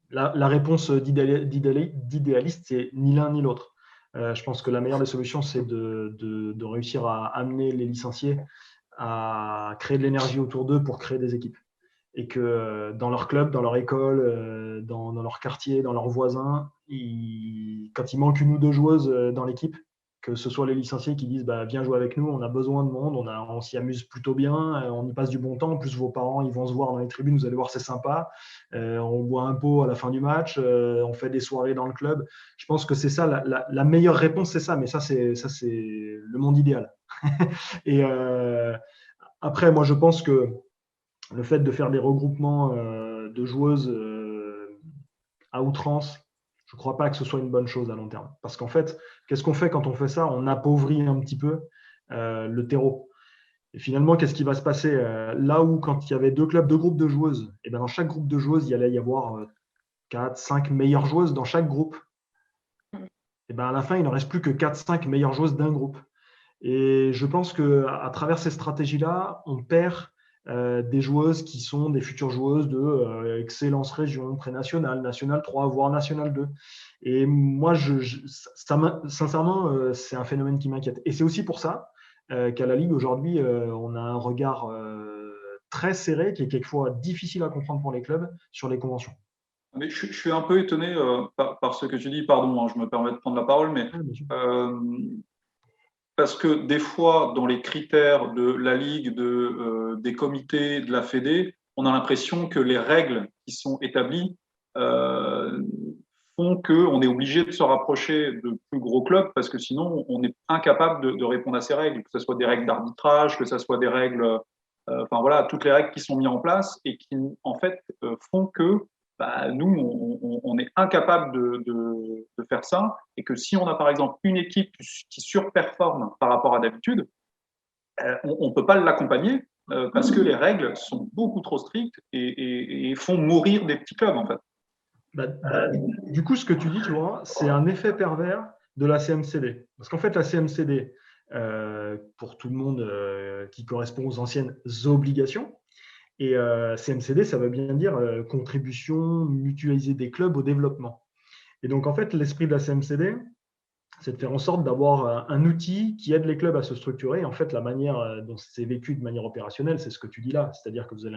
La réponse d'idéaliste, c'est ni l'un ni l'autre. Je pense que la meilleure des solutions, c'est de réussir à amener les licenciés à créer de l'énergie autour d'eux pour créer des équipes. Et que dans leur club, dans leur école, dans leur quartier, dans leurs voisins, quand il manque une ou deux joueuses dans l'équipe, que ce soit les licenciés qui disent viens jouer avec nous, on a besoin de monde, on s'y amuse plutôt bien, on y passe du bon temps, en plus vos parents ils vont se voir dans les tribunes, vous allez voir c'est sympa, on boit un pot à la fin du match, on fait des soirées dans le club. Je pense que c'est ça, la meilleure réponse c'est ça, mais ça c'est le monde idéal. Et Après, moi, je pense que le fait de faire des regroupements de joueuses à outrance, je ne crois pas que ce soit une bonne chose à long terme. Parce qu'en fait, qu'est-ce qu'on fait quand on fait ça? On appauvrit un petit peu le terreau. Et finalement, qu'est-ce qui va se passer là où, quand il y avait 2 clubs, 2 groupes de joueuses, et bien dans chaque groupe de joueuses, il allait y avoir 4, 5 meilleures joueuses dans chaque groupe. Et bien à la fin, il ne reste plus que 4, 5 meilleures joueuses d'un groupe. Et je pense qu'à travers ces stratégies-là, on perd des joueuses qui sont des futures joueuses de Excellence Région, Pré-National, National 3, voire National 2. Et moi, sincèrement, c'est un phénomène qui m'inquiète. Et c'est aussi pour ça qu'à la Ligue, aujourd'hui, on a un regard très serré, qui est quelquefois difficile à comprendre pour les clubs, sur les conventions. Mais je suis un peu étonné par ce que tu dis, pardon, hein, je me permets de prendre la parole, mais parce que des fois, dans les critères de la Ligue, des comités, de la Fédé, on a l'impression que les règles qui sont établies font qu'on est obligé de se rapprocher de plus gros clubs parce que sinon, on est incapable de répondre à ces règles, que ce soit des règles d'arbitrage, que ce soit des règles, enfin voilà, toutes les règles qui sont mises en place et qui, en fait, font que nous, on est incapable de faire ça et que si on a par exemple une équipe qui surperforme par rapport à d'habitude, on ne peut pas l'accompagner parce que les règles sont beaucoup trop strictes et font mourir des petits clubs en fait. Du coup, ce que tu dis, tu vois, c'est un effet pervers de la CMCD. Parce qu'en fait, la CMCD, pour tout le monde qui correspond aux anciennes obligations, et CMCD, ça veut bien dire contribution mutualisée des clubs au développement. Et donc, en fait, l'esprit de la CMCD, c'est de faire en sorte d'avoir un outil qui aide les clubs à se structurer. Et en fait, la manière dont c'est vécu de manière opérationnelle, c'est ce que tu dis là. C'est-à-dire que vous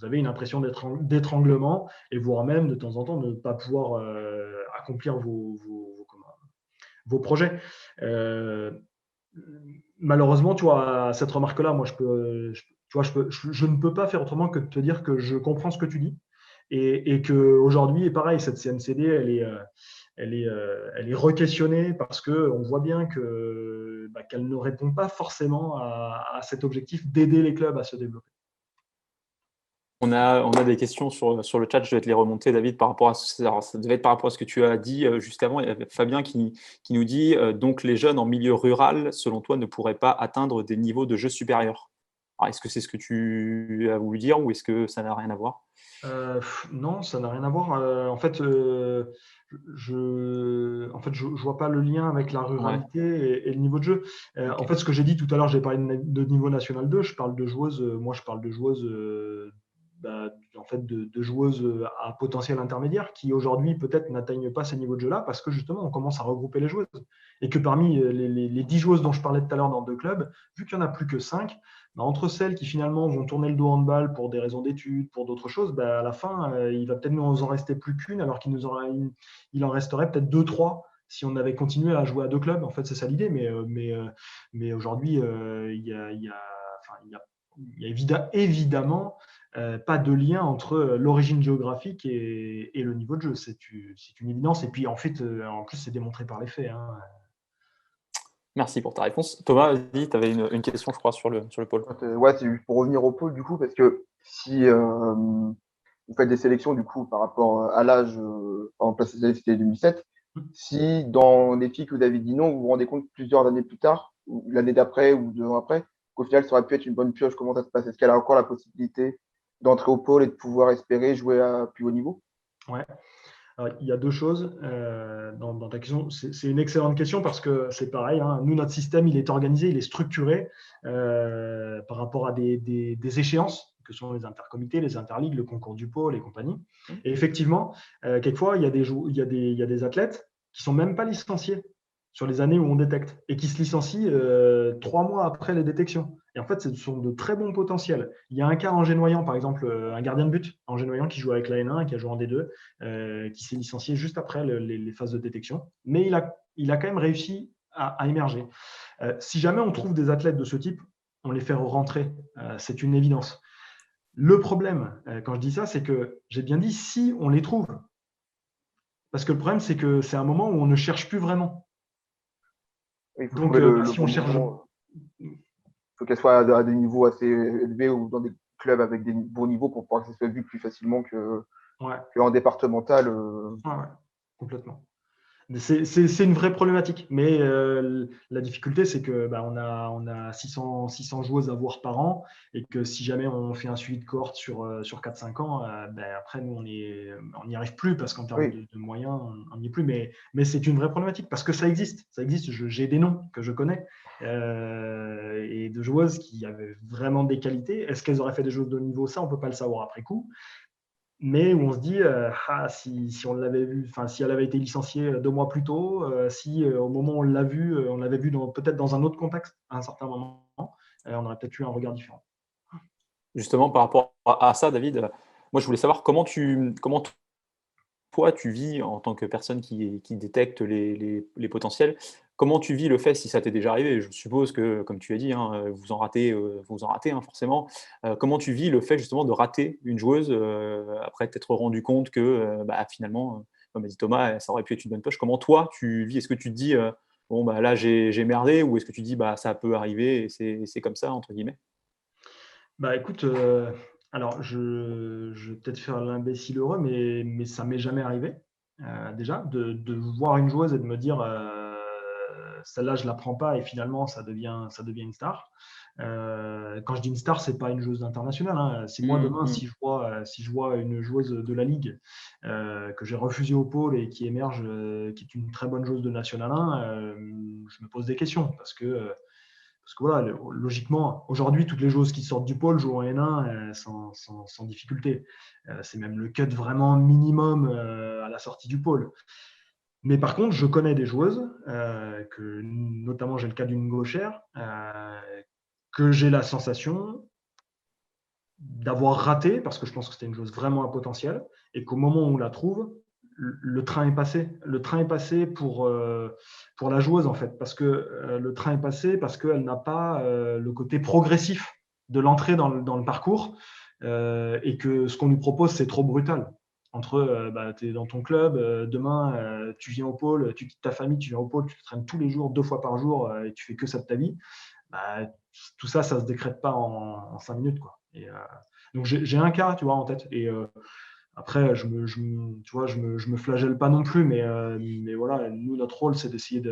avez une impression d'étranglement et voire même de temps en temps de ne pas pouvoir accomplir vos projets. Malheureusement, tu vois, cette remarque-là, moi, je ne peux pas faire autrement que de te dire que je comprends ce que tu dis et qu'aujourd'hui, et pareil, cette CNCD, elle est re-questionnée parce qu'on voit bien qu'elle ne répond pas forcément à cet objectif d'aider les clubs à se développer. On a des questions sur le chat, je vais te les remonter, David, par rapport à alors, ça devait être par rapport à ce que tu as dit juste avant. Il y avait Fabien qui nous dit donc les jeunes en milieu rural, selon toi, ne pourraient pas atteindre des niveaux de jeu supérieurs. Alors, est-ce que c'est ce que tu as voulu dire ou est-ce que ça n'a rien à voir? Non, ça n'a rien à voir. En fait, je vois pas le lien avec la ruralité et le niveau de jeu. Okay. En fait, ce que j'ai dit tout à l'heure, j'ai parlé de niveau national 2, je parle de joueuses, moi je parle de joueuses en fait de joueuses à potentiel intermédiaire qui aujourd'hui peut-être n'atteignent pas ces niveaux de jeu-là parce que justement on commence à regrouper les joueuses et que parmi les 10 joueuses dont je parlais tout à l'heure dans 2 clubs, vu qu'il n'y en a plus que 5, entre celles qui finalement vont tourner le dos au handball pour des raisons d'études, pour d'autres choses, à la fin il va peut-être nous en rester plus qu'une alors qu'il en resterait peut-être 2-3 si on avait continué à jouer à 2 clubs. En fait, c'est ça l'idée, mais aujourd'hui il y a évidemment pas de lien entre l'origine géographique et le niveau de jeu. C'est une évidence. Et puis, en fait, en plus, c'est démontré par les faits. Merci pour ta réponse. Thomas, tu avais une question, je crois, sur le pôle. Ouais, c'est juste pour revenir au pôle, du coup, parce que si vous faites des sélections, du coup, par rapport à l'âge, en place c'était 2007, si dans les filles que vous avez dit non, vous vous rendez compte plusieurs années plus tard, ou l'année d'après ou 2 ans après, qu'au final, ça aurait pu être une bonne pioche, comment ça se passe? Est-ce qu'elle a encore la possibilité d'entrer au pôle et de pouvoir espérer jouer à plus haut niveau? Ouais. Alors, il y a 2 choses dans ta question. C'est une excellente question parce que c'est pareil. Nous, notre système, il est organisé, il est structuré par rapport à des échéances que sont les intercomités, les interligues, le concours du pôle et compagnie. Et effectivement, quelquefois, il y a des athlètes qui ne sont même pas licenciés sur les années où on détecte et qui se licencient 3 mois après les détections. Et en fait, ce sont de très bons potentiels. Il y a un cas en Génoyant, par exemple, un gardien de but en Génoyant qui joue avec la N1 et qui a joué en D2, qui s'est licencié juste après les phases de détection. Mais il a quand même réussi à émerger. Si jamais on trouve des athlètes de ce type, on les fait rentrer. C'est une évidence. Le problème, quand je dis ça, c'est que j'ai bien dit si on les trouve. Parce que le problème, c'est que c'est un moment où on ne cherche plus vraiment. Il faut Donc, trouver si on cherche. faut qu'elle soit à des niveaux assez élevés ou dans des clubs avec des bons niveaux pour pouvoir que ça soit vu plus facilement qu'en départemental. Ouais, complètement. C'est une vraie problématique, mais la difficulté, c'est que on a 600 joueuses à voir par an, et que si jamais on fait un suivi de cohorte sur 4-5 ans, après, nous, on n'y arrive plus, parce qu'en termes Oui. de moyens, on n'y est plus. Mais c'est une vraie problématique, parce que ça existe. J'ai des noms que je connais, et de joueuses qui avaient vraiment des qualités. Est-ce qu'elles auraient fait des choses de haut niveau? Ça, on ne peut pas le savoir après coup. Mais où on se dit, si on l'avait vu, si elle avait été licenciée 2 mois plus tôt, si au moment où on l'a vu, on l'avait vu peut-être dans un autre contexte à un certain moment, on aurait peut-être eu un regard différent. Justement, par rapport à ça, David, moi je voulais savoir comment toi tu vis en tant que personne qui détecte les potentiels. Comment tu vis le fait, si ça t'est déjà arrivé? Je suppose que, comme tu as dit, hein, vous en ratez, hein, forcément. Comment tu vis le fait justement de rater une joueuse, après t'être rendu compte que, finalement, comme a dit Thomas, ça aurait pu être une bonne pioche? Comment toi tu vis? Est-ce que tu te dis, «Bon, là j'ai merdé», ou est-ce que tu dis: «Ça peut arriver et c'est comme ça» entre guillemets? Écoute, alors je vais peut-être faire l'imbécile heureux, mais ça m'est jamais arrivé, déjà, de voir une joueuse et de me dire, celle-là, je la prends pas, et finalement, ça devient une star. Quand je dis une star, c'est pas une joueuse internationale, hein. Si moi, demain, si je vois une joueuse de la Ligue, que j'ai refusée au pôle et qui émerge, qui est une très bonne joueuse de National 1, je me pose des questions, parce que voilà, logiquement, aujourd'hui, toutes les joueuses qui sortent du pôle jouent en N1 sans difficulté. C'est même le cut vraiment minimum à la sortie du pôle. Mais par contre, je connais des joueuses, notamment j'ai le cas d'une gauchère, que j'ai la sensation d'avoir raté, parce que je pense que c'était une joueuse vraiment à potentiel, et qu'au moment où on la trouve, le train est passé. Le train est passé pour la joueuse, en fait, parce que le train est passé parce qu'elle n'a pas le côté progressif de l'entrée dans le parcours, et que ce qu'on lui propose, c'est trop brutal. Entre, tu es dans ton club, demain, tu viens au pôle, tu quittes ta famille, tu viens au pôle, tu te traînes tous les jours, 2 fois par jour, et tu fais que ça de ta vie. Tout ça, ça se décrète pas en 5 minutes, quoi. Donc j'ai un cas, tu vois, en tête. Et après, je me flagelle pas non plus, mais voilà, nous, notre rôle, c'est d'essayer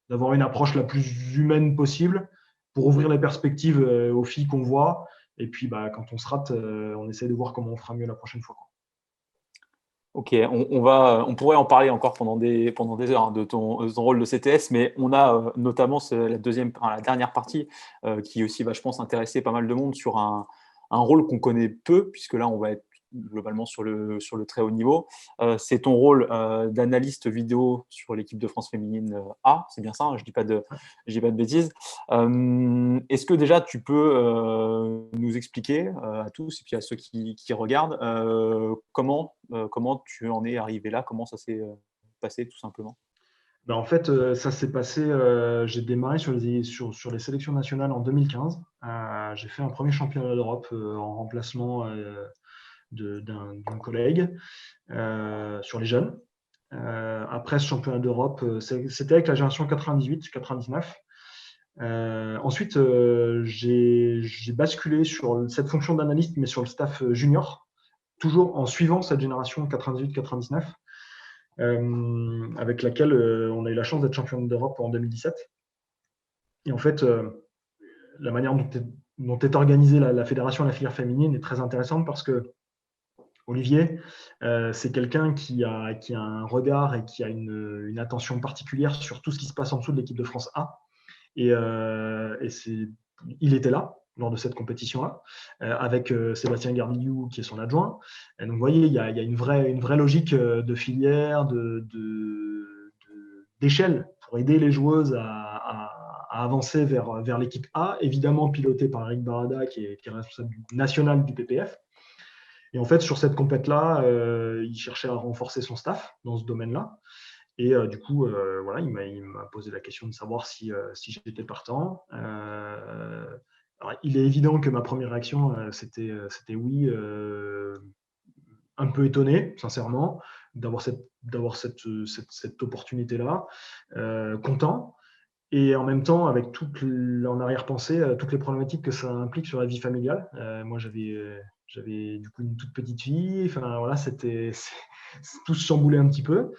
d'avoir une approche la plus humaine possible pour ouvrir les perspectives aux filles qu'on voit. Et puis, quand on se rate, on essaie de voir comment on fera mieux la prochaine fois, quoi. Ok, on pourrait en parler encore pendant des heures, hein, de ton rôle de CTS, mais on a notamment la dernière partie qui aussi va, je pense, intéresser pas mal de monde sur un rôle qu'on connaît peu, puisque là, on va être globalement sur le très haut niveau. C'est ton rôle d'analyste vidéo sur l'équipe de France féminine A, c'est bien ça, hein, je dis pas de bêtises. Est-ce que déjà tu peux nous expliquer à tous et puis à ceux qui regardent comment tu en es arrivé là, comment ça s'est passé tout simplement? En fait, ça s'est passé, j'ai démarré sur les sélections nationales en 2015. J'ai fait un premier championnat d'Europe en remplacement d'une collègue sur les jeunes. Après ce championnat d'Europe, c'était avec la génération 98-99. Ensuite, j'ai basculé sur cette fonction d'analyste, mais sur le staff junior, toujours en suivant cette génération 98-99, avec laquelle on a eu la chance d'être champion d'Europe en 2017. Et en fait, la manière dont est organisée la fédération et la filière féminine est très intéressante, parce que Olivier, c'est quelqu'un qui a un regard et qui a une attention particulière sur tout ce qui se passe en dessous de l'équipe de France A. Et il était là lors de cette compétition-là, avec Sébastien Gardillou, qui est son adjoint. Et donc, vous voyez, il y a une vraie logique de filière, d'échelle, pour aider les joueuses à avancer vers l'équipe A, évidemment pilotée par Eric Barada, qui est responsable national du PPF. Et en fait, sur cette compète-là, il cherchait à renforcer son staff dans ce domaine-là. Et du coup, voilà, il m'a posé la question de savoir si j'étais partant. Alors, il est évident que ma première réaction, c'était oui, un peu étonné, sincèrement, d'avoir cette opportunité-là, content. Et en même temps, avec en arrière-pensée, toutes les problématiques que ça implique sur la vie familiale. Moi, j'avais du coup une toute petite fille. Enfin, voilà, tout se chamboulait un petit peu.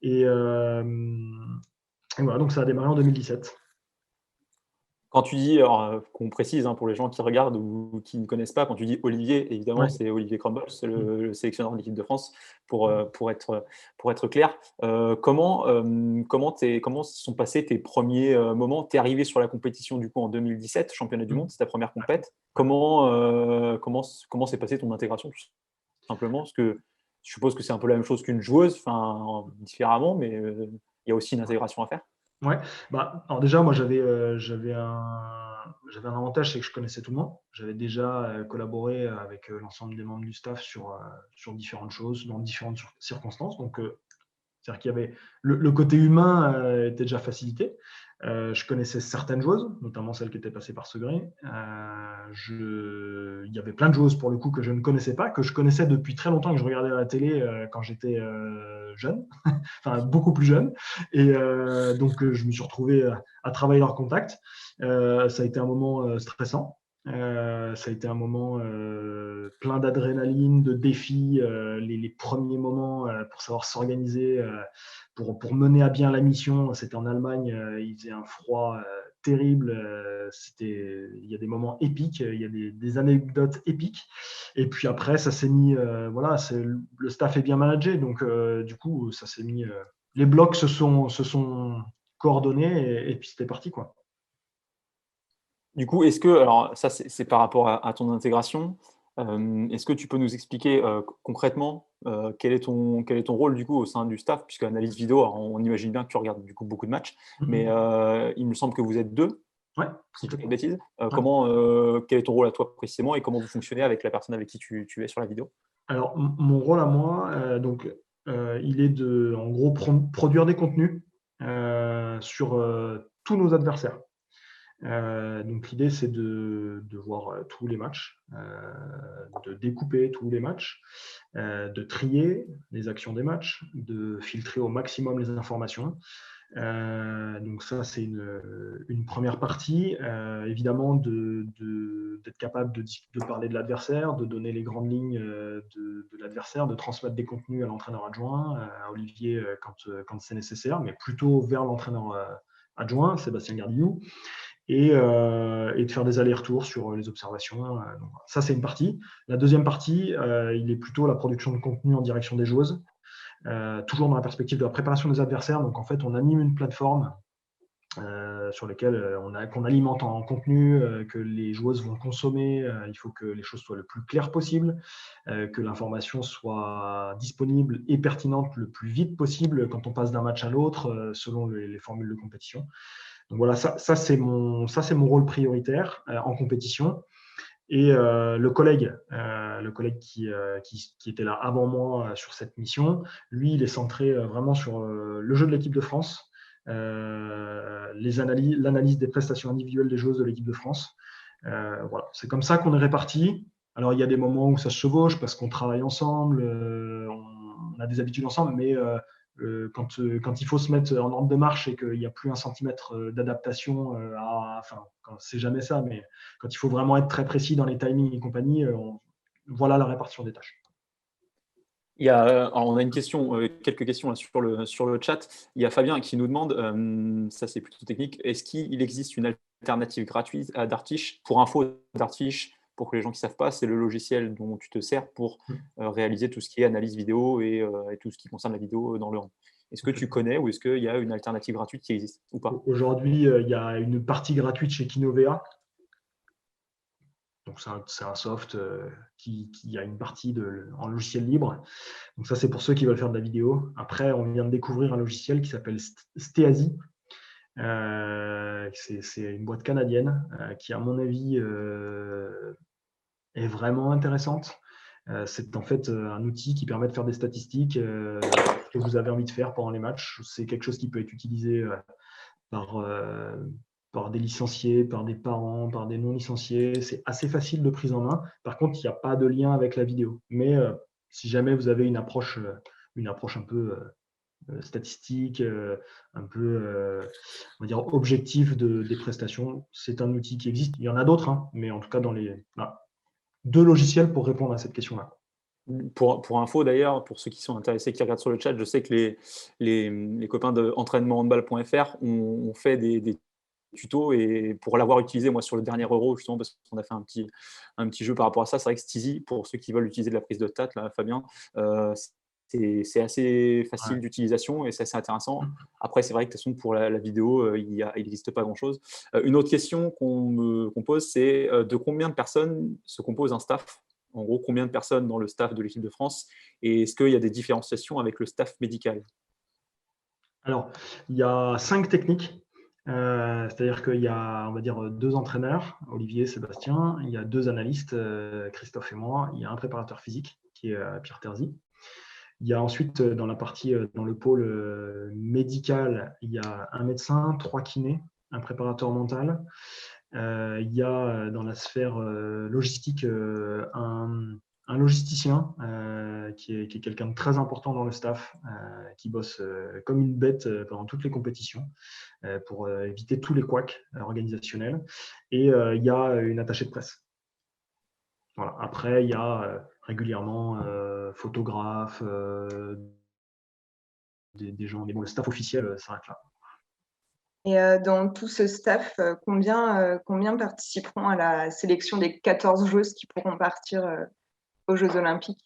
Et voilà, donc ça a démarré en 2017. Quand tu dis, alors, qu'on précise pour les gens qui regardent ou qui ne connaissent pas, quand tu dis Olivier, évidemment, Ouais. c'est Olivier Crumble, c'est le sélectionneur de l'équipe de France, pour être clair. Comment se sont passés tes premiers moments? Tu es arrivé sur la compétition du coup en 2017, championnat du monde, c'est ta première compète. Comment s'est passée ton intégration, tout simplement? Parce que je suppose que c'est un peu la même chose qu'une joueuse, différemment, mais il y a aussi une intégration à faire. Ouais, alors déjà, moi, j'avais un avantage, c'est que je connaissais tout le monde. J'avais déjà collaboré avec l'ensemble des membres du staff sur différentes choses, dans différentes circonstances. Donc, c'est-à-dire qu'il y avait le côté humain était déjà facilité. Je connaissais certaines joueuses, notamment celles qui étaient passées par Segré. Il y avait plein de joueuses pour le coup que je ne connaissais pas, que je connaissais depuis très longtemps, que je regardais à la télé quand j'étais jeune, enfin beaucoup plus jeune. Et donc je me suis retrouvé à travailler leur contact. Ça a été un moment stressant. Ça a été un moment plein d'adrénaline, de défis, les premiers moments pour savoir s'organiser, pour mener à bien la mission. C'était en Allemagne, il faisait un froid terrible. Il y a des moments épiques, il y a des anecdotes épiques. Et puis après, ça s'est mis, voilà, le staff est bien managé, donc du coup, ça s'est mis. Les blocs se sont coordonnés et puis c'était parti, quoi. Du coup, alors ça c'est par rapport à ton intégration, est-ce que tu peux nous expliquer concrètement quel est ton rôle du coup au sein du staff? Puisque analyse vidéo, alors, on imagine bien que tu regardes du coup beaucoup de matchs, mais il me semble que vous êtes deux, Ouais, si je dis pas de bêtises. Ouais. Quel est ton rôle à toi précisément et comment vous fonctionnez avec la personne avec qui tu es sur la vidéo? Alors, mon rôle à moi, il est de, en gros, produire des contenus sur tous nos adversaires. Donc, l'idée, c'est de voir tous les matchs, de découper tous les matchs, de trier les actions des matchs, de filtrer au maximum les informations. Donc ça, c'est une première partie. Évidemment, d'être capable de parler de l'adversaire, de donner les grandes lignes de l'adversaire, de transmettre des contenus à l'entraîneur adjoint, à Olivier quand c'est nécessaire, mais plutôt vers l'entraîneur adjoint, Sébastien Gardillou, et de faire des allers-retours sur les observations. Donc, ça, c'est une partie. La deuxième partie, il est plutôt la production de contenu en direction des joueuses. Toujours dans la perspective de la préparation des adversaires. Donc, en fait, on anime une plateforme sur laquelle qu'on alimente en contenu, que les joueuses vont consommer. Il faut que les choses soient le plus claires possible, que l'information soit disponible et pertinente le plus vite possible quand on passe d'un match à l'autre, selon les formules de compétition. Donc voilà, ça c'est mon rôle prioritaire en compétition. Et le collègue qui était là avant moi sur cette mission, lui, il est centré vraiment sur le jeu de l'équipe de France, l'analyse des prestations individuelles des joueuses de l'équipe de France. Voilà, c'est comme ça qu'on est répartis. Alors, il y a des moments où ça se chevauche parce qu'on travaille ensemble, on a des habitudes ensemble, mais quand il faut se mettre en ordre de marche et qu'il n'y a plus un centimètre d'adaptation, c'est jamais ça, mais quand il faut vraiment être très précis dans les timings et compagnie, voilà la répartition des tâches. Alors on a quelques questions là, sur le chat. Il y a Fabien qui nous demande, ça c'est plutôt technique, est-ce qu'il existe une alternative gratuite à Dartiche? Pour info, Dartiche, pour que les gens qui ne savent pas, c'est le logiciel dont tu te sers pour réaliser tout ce qui est analyse vidéo et tout ce qui concerne la vidéo dans le rang. Est-ce que tu connais ou est-ce qu'il y a une alternative gratuite qui existe ou pas? Aujourd'hui, il y a une partie gratuite chez Kinovea. Donc, c'est un soft qui a une partie en logiciel libre. Donc, ça, c'est pour ceux qui veulent faire de la vidéo. Après, on vient de découvrir un logiciel qui s'appelle Steasi. C'est une boîte canadienne qui, à mon avis, est vraiment intéressante. C'est en fait un outil qui permet de faire des statistiques que vous avez envie de faire pendant les matchs. C'est quelque chose qui peut être utilisé par des licenciés, par des parents, par des non-licenciés. C'est assez facile de prise en main. Par contre, il n'y a pas de lien avec la vidéo. Mais si jamais vous avez une approche un peu statistique, un peu, on va dire, objectif des prestations. C'est un outil qui existe. Il y en a d'autres, hein, mais en tout cas, voilà, 2 logiciels pour répondre à cette question-là. Pour info d'ailleurs, pour ceux qui sont intéressés, qui regardent sur le chat, je sais que les copains de entraînementhandball.fr ont fait des tutos, et pour l'avoir utilisé moi sur le dernier Euro, justement parce qu'on a fait un petit jeu par rapport à ça, c'est vrai que Steezy, pour ceux qui veulent utiliser de la prise de stats, là, Fabien, c'est assez facile d'utilisation et c'est assez intéressant. Après, c'est vrai que de toute façon, pour la vidéo, il n'existe pas grand-chose. Une autre question qu'on pose, c'est de combien de personnes se compose un staff? En gros, combien de personnes dans le staff de l'équipe de France? Et est-ce qu'il y a des différenciations avec le staff médical? Alors, il y a 5 techniques. C'est-à-dire qu'il y a, on va dire, 2 entraîneurs, Olivier, Sébastien. Il y a 2 analystes, Christophe et moi. Il y a un préparateur physique, qui est Pierre Terzi. Il y a ensuite, dans le pôle médical, il y a un médecin, 3 kinés, un préparateur mental. Il y a dans la sphère logistique un logisticien qui est quelqu'un de très important dans le staff, qui bosse comme une bête pendant toutes les compétitions pour éviter tous les couacs organisationnels. Et il y a une attachée de presse. Voilà. Après, il y a régulièrement photographes, des gens, mais bon, le staff officiel s'arrête là. Et dans tout ce staff, combien participeront à la sélection des 14 joueuses qui pourront partir aux Jeux Olympiques?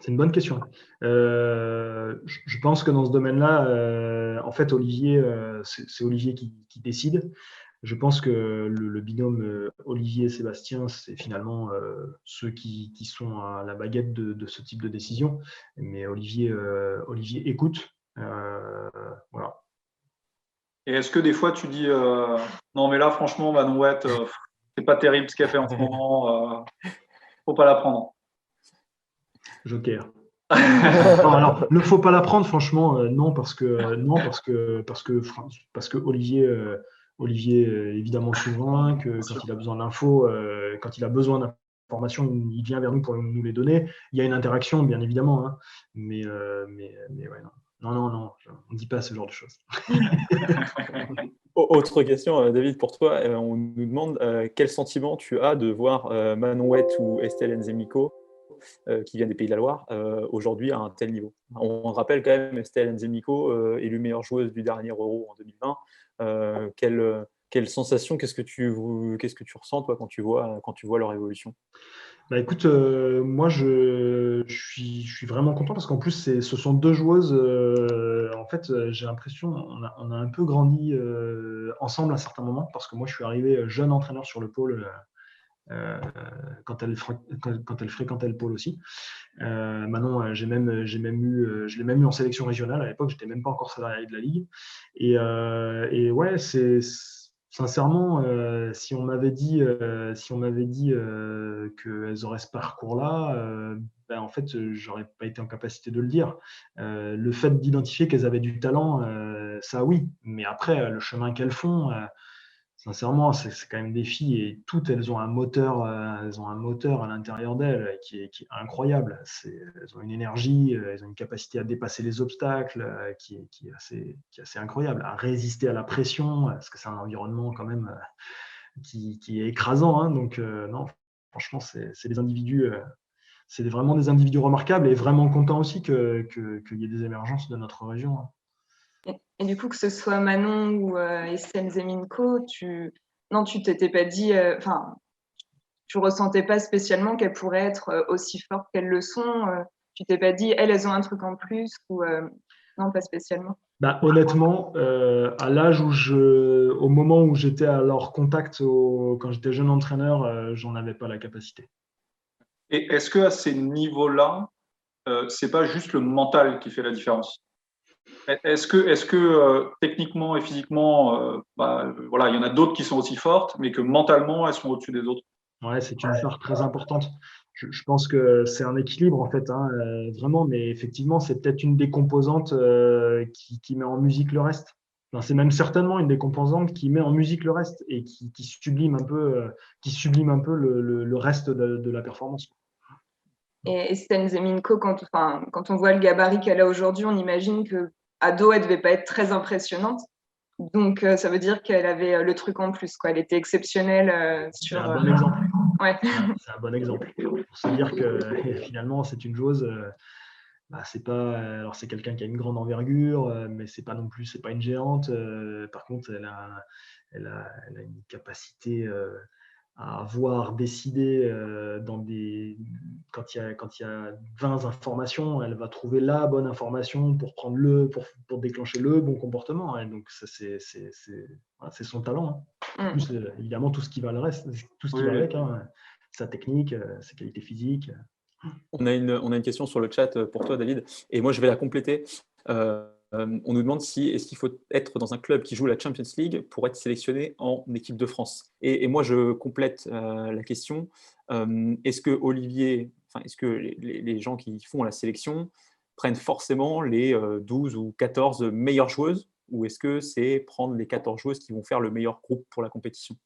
C'est une bonne question. Je pense que dans ce domaine-là, en fait, Olivier, c'est Olivier qui décide. Je pense que le binôme Olivier-Sébastien, c'est finalement ceux qui sont à la baguette de ce type de décision. Mais Olivier écoute. Voilà. Et est-ce que des fois tu dis non mais là franchement Manouette, c'est pas terrible ce qu'elle fait en ce moment, faut pas la prendre. Joker. Non, alors, ne faut pas la prendre, franchement, non, parce que Olivier est évidemment souverain, que quand il a besoin d'infos, quand il a besoin d'informations, il vient vers nous pour nous les donner. Il y a une interaction, bien évidemment, hein, mais ouais, non, on ne dit pas ce genre de choses. Autre question, David, pour toi, on nous demande quel sentiment tu as de voir Manouette ou Estelle Nzemiko, qui vient des Pays de la Loire, aujourd'hui à un tel niveau. On rappelle quand même Estelle Nzemiko, élue meilleure joueuse du dernier Euro en 2020. Quelle sensation, qu'est-ce que tu ressens toi quand tu vois leur évolution? Bah écoute, moi je suis vraiment content parce qu'en plus ce sont 2 joueuses. En fait, j'ai l'impression on a un peu grandi ensemble à certains moments, parce que moi je suis arrivé jeune entraîneur sur le pôle quand elle fréquentait le pôle aussi. Manon, je l'ai même eu en sélection régionale à l'époque. J'étais même pas encore salarié de la ligue. Et ouais, sincèrement, si on m'avait dit qu'elles auraient ce parcours-là, ben en fait, j'aurais pas été en capacité de le dire. Le fait d'identifier qu'elles avaient du talent, ça oui, mais après, le chemin qu'elles font, sincèrement, c'est quand même des filles, et toutes elles ont un moteur à l'intérieur d'elles qui est incroyable. Elles ont une énergie, elles ont une capacité à dépasser les obstacles qui est assez incroyable, à résister à la pression, parce que c'est un environnement quand même qui est écrasant, hein. Donc non, franchement, c'est des individus, c'est vraiment des individus remarquables, et vraiment content aussi qu'il y ait des émergences de notre région, hein. Et du coup, que ce soit Manon ou Estelle Nzemiko, tu t'étais pas dit, tu ressentais pas spécialement qu'elles pourraient être aussi fortes qu'elles le sont. Tu t'es pas dit, elles ont un truc en plus, ou non, pas spécialement. Bah, honnêtement, à l'âge au moment où j'étais à leur contact, quand j'étais jeune entraîneur, j'en avais pas la capacité. Et est-ce que à ces niveaux-là, c'est pas juste le mental qui fait la différence? Est-ce que techniquement et physiquement, voilà, il y en a d'autres qui sont aussi fortes, mais que mentalement, elles sont au-dessus des autres? Ouais, c'est une part très importante. Je pense que c'est un équilibre, en fait, hein, vraiment, mais effectivement, c'est peut-être une des composantes qui met en musique le reste. Enfin, c'est même certainement une des composantes qui met en musique le reste, et qui sublime un peu le reste de la performance. Et Sten Zeminko, quand on voit le gabarit qu'elle a aujourd'hui, on imagine qu'à dos, elle ne devait pas être très impressionnante. Donc, ça veut dire qu'elle avait le truc en plus, quoi. Elle était exceptionnelle C'est un bon exemple. Ouais. C'est un bon exemple. Pour se dire que finalement, c'est une joueuse. C'est pas. Alors, c'est quelqu'un qui a une grande envergure, mais c'est pas non plus. C'est pas une géante. Par contre, elle a une capacité à avoir décidé quand il y a 20 informations, elle va trouver la bonne information pour pour déclencher le bon comportement. Et donc ça, c'est son talent. Hein. Plus évidemment tout ce qui va avec, hein, sa technique, ses qualités physiques. On a une question sur le chat pour toi, David, et moi je vais la compléter. On nous demande est-ce qu'il faut être dans un club qui joue la Champions League pour être sélectionné en équipe de France. Et moi je complète la question. Est-ce que les gens qui font la sélection prennent forcément les 12 ou 14 meilleures joueuses, ou est-ce que c'est prendre les 14 joueuses qui vont faire le meilleur groupe pour la compétition?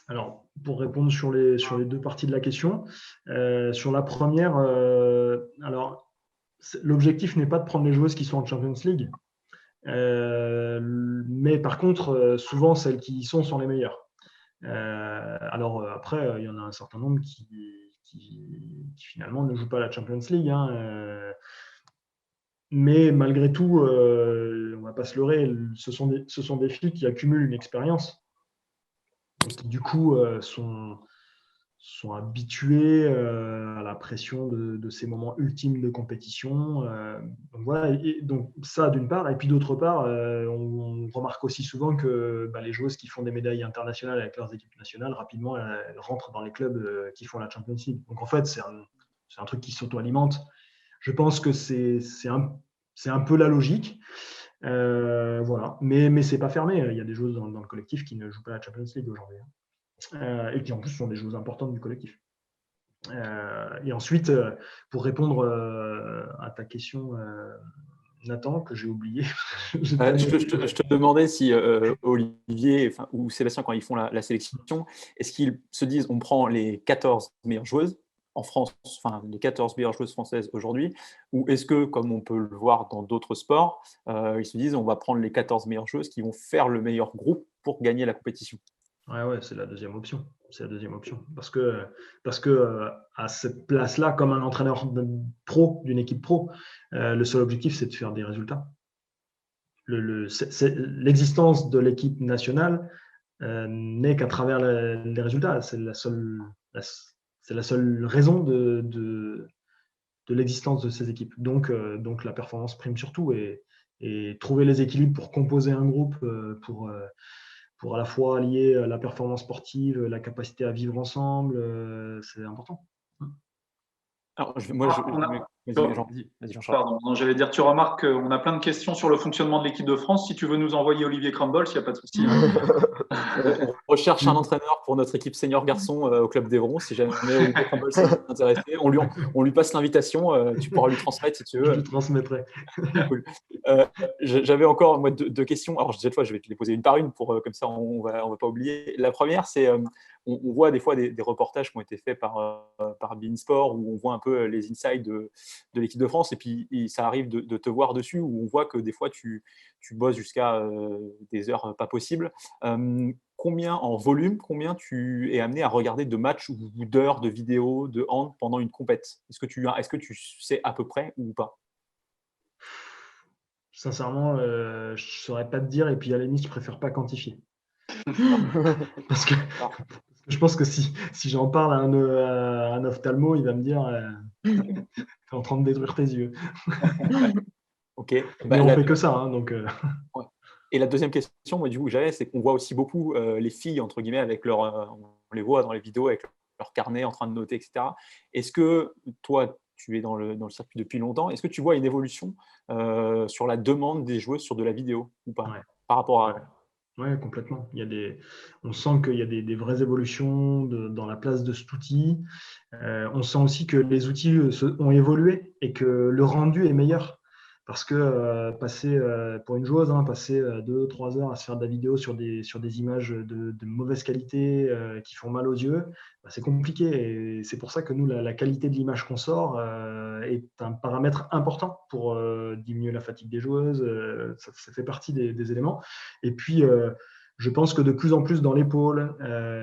Alors, pour répondre sur les deux parties de la question, sur la première, l'objectif n'est pas de prendre les joueuses qui sont en Champions League, mais par contre, souvent, celles qui y sont les meilleures. Après, il y en a un certain nombre qui finalement ne jouent pas la Champions League. Hein, mais malgré tout, on ne va pas se leurrer, ce sont des filles qui accumulent une expérience et qui du coup sont habitués à la pression de ces moments ultimes de compétition. Donc voilà, donc ça d'une part, et puis d'autre part, on remarque aussi souvent que les joueuses qui font des médailles internationales avec leurs équipes nationales, rapidement, elles rentrent dans les clubs qui font la Champions League. Donc en fait, c'est un truc qui s'auto-alimente. Je pense que c'est un peu la logique. Voilà. Mais c'est pas fermé. Il y a des joueuses dans le collectif qui ne jouent pas la Champions League aujourd'hui. Et qui en plus sont des choses importantes du collectif. Et ensuite, pour répondre à ta question, Nathan, que j'ai oublié. Je te demandais si Olivier ou Sébastien, quand ils font la sélection, est-ce qu'ils se disent on prend les 14 meilleures joueuses en France, les 14 meilleures joueuses françaises aujourd'hui, ou est-ce que, comme on peut le voir dans d'autres sports, ils se disent on va prendre les 14 meilleures joueuses qui vont faire le meilleur groupe pour gagner la compétition? Ouais, c'est la deuxième option. C'est la deuxième option. Parce que à cette place-là, comme un entraîneur pro d'une équipe pro, le seul objectif, c'est de faire des résultats. L'existence de l'équipe nationale n'est qu'à travers les résultats. C'est la seule raison de l'existence de ces équipes. Donc la performance prime surtout, et trouver les équilibres pour composer un groupe, pour à la fois allier la performance sportive, la capacité à vivre ensemble, c'est important. Alors, Pardon, j'allais dire, tu remarques qu'on a plein de questions sur le fonctionnement de l'équipe de France. Si tu veux nous envoyer Olivier Crumbles, il n'y a pas de souci. On recherche un entraîneur pour notre équipe senior garçon au club d'Evron. Si jamais Olivier Crumbles est intéressé, on lui passe l'invitation. Tu pourras lui transmettre si tu veux. Je lui transmettrai. Cool. J'avais encore deux questions. Alors cette fois, je vais te les poser une par une comme ça, on va pas oublier. La première, c'est on voit des fois des reportages qui ont été faits par Beansport où on voit un peu les insides de l'équipe de France, et puis ça arrive de te voir dessus, où on voit que des fois tu bosses jusqu'à des heures pas possibles. En volume, combien tu es amené à regarder de matchs ou d'heures de vidéos de hand pendant une compète? Est-ce que tu sais à peu près ou pas? Sincèrement, je ne saurais pas te dire, et puis à la limite, je préfère pas quantifier. Parce que je pense que si j'en parle à un ophtalmo, il va me dire t'es en train de détruire tes yeux. Ok. Mais on fait que ça, hein, donc. Ouais. Et la deuxième question, moi, du coup, c'est qu'on voit aussi beaucoup les filles, entre guillemets, avec on les voit dans les vidéos avec leur carnet en train de noter, etc. Est-ce que toi, tu es dans le circuit depuis longtemps, est-ce que tu vois une évolution sur la demande des joueuses sur de la vidéo ou pas, par rapport à… Oui, complètement. On sent qu'il y a des vraies évolutions dans la place de cet outil. On sent aussi que les outils ont évolué et que le rendu est meilleur. Parce que pour une joueuse, passer 2-3 heures à se faire de la vidéo sur des images de mauvaise qualité qui font mal aux yeux, c'est compliqué. Et c'est pour ça que nous, la qualité de l'image qu'on sort est un paramètre important pour diminuer la fatigue des joueuses. Ça fait partie des éléments. Et puis, je pense que de plus en plus dans les pôles,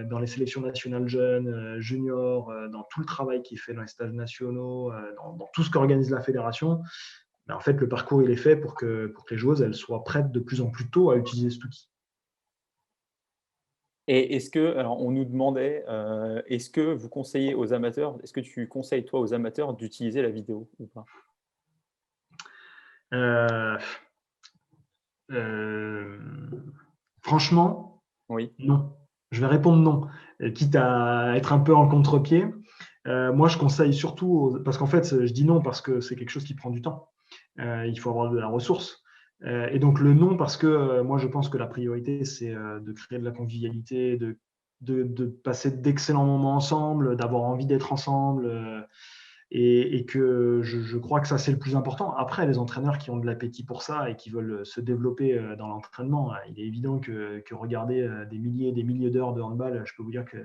dans les sélections nationales jeunes, juniors, dans tout le travail qui est fait dans les stages nationaux, dans tout ce qu'organise la fédération, en fait, le parcours il est fait pour que les joueuses elles soient prêtes de plus en plus tôt à utiliser cet outil. Et alors on nous demandait, est-ce que vous conseillez aux amateurs, est-ce que tu conseilles toi aux amateurs d'utiliser la vidéo ou pas? Franchement, Oui. non. Je vais répondre non, quitte à être un peu en contre-pied. Moi, je conseille surtout, parce qu'en fait, je dis non parce que c'est quelque chose qui prend du temps. Il faut avoir de la ressource. Et donc le non, parce que moi, je pense que la priorité, c'est de créer de la convivialité, de passer d'excellents moments ensemble, d'avoir envie d'être ensemble. Et que je crois que ça, c'est le plus important. Après, les entraîneurs qui ont de l'appétit pour ça et qui veulent se développer dans l'entraînement, il est évident que regarder des milliers d'heures de handball, je peux vous dire que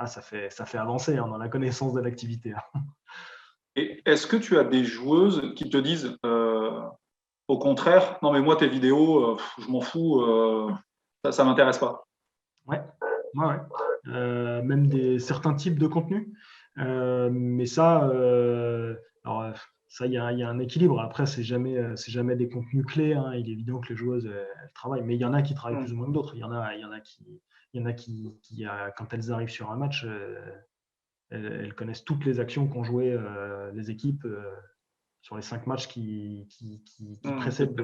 ça fait avancer dans la connaissance de l'activité. Et est-ce que tu as des joueuses qui te disent au contraire, non mais moi tes vidéos, je m'en fous, ça m'intéresse pas? Ouais. Même certains types de contenus. Mais ça, ça, il y a un équilibre. Après, c'est jamais des contenus clés. Il est évident que les joueuses elles travaillent, mais il y en a qui travaillent plus ou moins que d'autres. Il y en a qui quand elles arrivent sur un match, elles connaissent toutes les actions qu'ont jouées les équipes sur les 5 matchs qui précèdent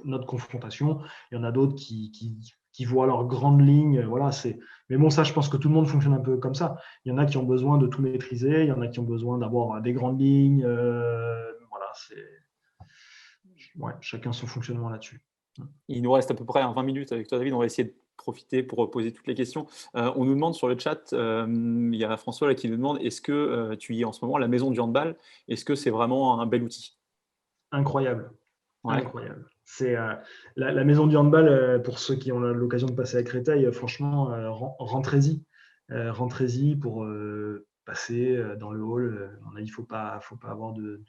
notre confrontation. Il y en a d'autres qui voient leurs grandes lignes. Voilà, mais bon, ça, je pense que tout le monde fonctionne un peu comme ça. Il y en a qui ont besoin de tout maîtriser, il y en a qui ont besoin d'avoir des grandes lignes. Voilà, chacun son fonctionnement là-dessus. Il nous reste à peu près 20 minutes avec toi, David. On va essayer de profiter pour poser toutes les questions. On nous demande sur le chat, il y a François là, qui nous demande, est-ce que tu y es en ce moment, la maison du handball, est-ce que c'est vraiment un bel outil? Incroyable. Ouais. Incroyable. C'est la maison du handball, pour ceux qui ont l'occasion de passer à Créteil, franchement, rentrez-y. Rentrez-y pour passer dans le hall. À mon avis, il ne faut pas avoir de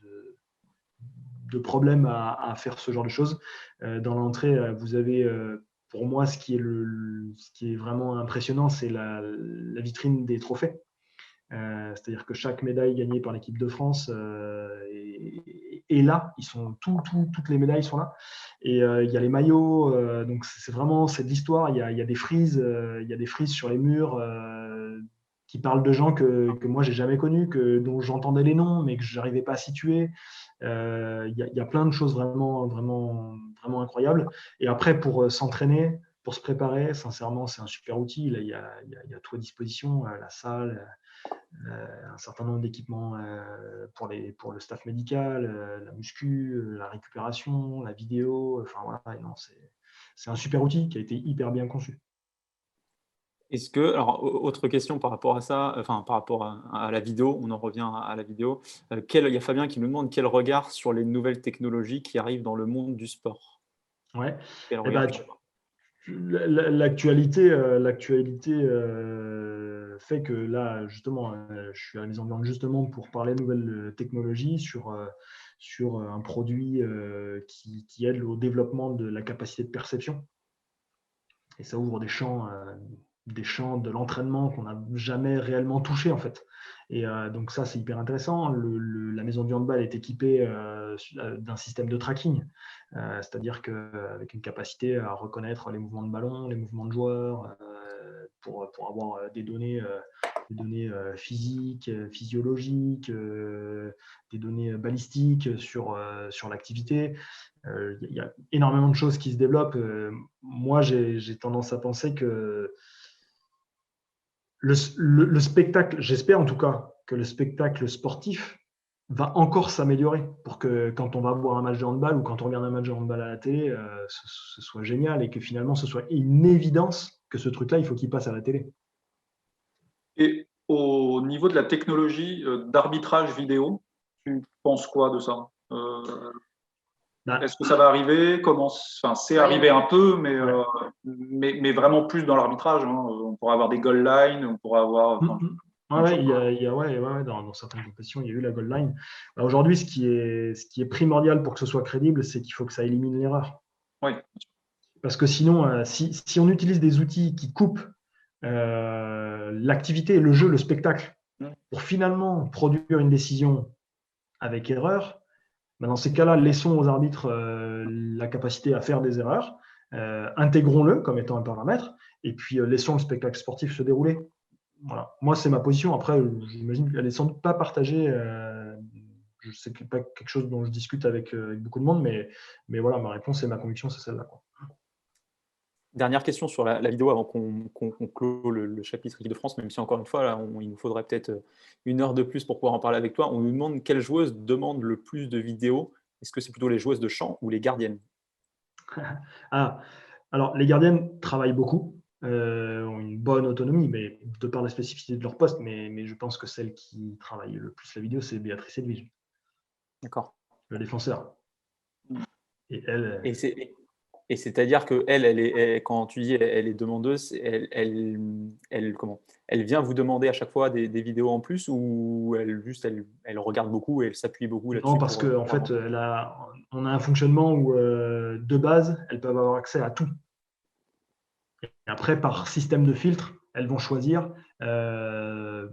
problème à faire ce genre de choses. Dans l'entrée, vous avez, pour moi, ce qui est vraiment impressionnant, c'est la vitrine des trophées. C'est-à-dire que chaque médaille gagnée par l'équipe de France est là. Toutes les médailles sont là. Et il y a les maillots. Donc c'est de l'histoire. Il y a des frises. Il y a des frises sur les murs qui parlent de gens que moi j'ai jamais connus, dont j'entendais les noms, mais que je n'arrivais pas à situer. Il y a plein de choses vraiment, vraiment, vraiment incroyables. Et après, pour s'entraîner, pour se préparer, sincèrement, c'est un super outil. Là, il y a tout à disposition, la salle, un certain nombre d'équipements pour le staff médical, la muscu, la récupération, la vidéo. Enfin voilà, non, c'est un super outil qui a été hyper bien conçu. Est-ce que, alors, autre question par rapport à ça, enfin par rapport à la vidéo, on en revient à la vidéo. Il y a Fabien qui nous demande quel regard sur les nouvelles technologies qui arrivent dans le monde du sport. Ouais. Quel regard L'actualité fait que là, justement, je suis à la Maison Blanche justement pour parler de nouvelles technologies sur un produit qui aide au développement de la capacité de perception. Et ça ouvre des champs de l'entraînement qu'on n'a jamais réellement touché en fait. Et donc ça, c'est hyper intéressant. La maison du handball est équipée d'un système de tracking, c'est-à-dire qu'avec une capacité à reconnaître les mouvements de ballon, les mouvements de joueurs, pour avoir des données physiques, physiologiques, des données balistiques sur l'activité. Il y a énormément de choses qui se développent. Moi, j'ai tendance à penser que le spectacle, j'espère en tout cas que le spectacle sportif va encore s'améliorer pour que quand on va voir un match de handball ou quand on regarde un match de handball à la télé, ce soit génial et que finalement ce soit une évidence que ce truc-là, il faut qu'il passe à la télé. Et au niveau de la technologie d'arbitrage vidéo, tu penses quoi de ça? Est-ce que ça va arriver? C'est arrivé un peu, mais vraiment plus dans l'arbitrage. Hein. On pourra avoir des goal lines, on pourra avoir. Dans certaines compétitions, il y a eu la goal line. Aujourd'hui, ce qui est primordial pour que ce soit crédible, c'est qu'il faut que ça élimine l'erreur. Oui. Parce que sinon, si on utilise des outils qui coupent l'activité, le jeu, le spectacle, pour finalement produire une décision avec erreur, dans ces cas-là, laissons aux arbitres la capacité à faire des erreurs, intégrons-le comme étant un paramètre, et puis laissons le spectacle sportif se dérouler. Voilà. Moi, c'est ma position. Après, j'imagine qu'elle n'est sans doute pas partagée. Je sais que ce n'est pas quelque chose dont je discute avec beaucoup de monde, mais voilà, ma réponse et ma conviction, c'est celle-là. Dernière question sur la vidéo avant qu'on clôt le chapitre équipe de France, même si encore une fois, là, il nous faudrait peut-être 1 heure de plus pour pouvoir en parler avec toi. On nous demande quelle joueuse demande le plus de vidéos. Est-ce que c'est plutôt les joueuses de champ ou les gardiennes? Alors, les gardiennes travaillent beaucoup, ont une bonne autonomie, mais de par la spécificité de leur poste, mais je pense que celle qui travaille le plus la vidéo, c'est Béatrice Edwige. D'accord. Le défenseur. Et elle. Et c'est-à-dire que elle, quand tu dis elle est demandeuse, elle vient vous demander à chaque fois des vidéos en plus, ou elle regarde beaucoup et elle s'appuie beaucoup là-dessus? Non, parce qu'en fait, on a un fonctionnement où de base, elles peuvent avoir accès à tout. Et après, par système de filtre, elles vont choisir une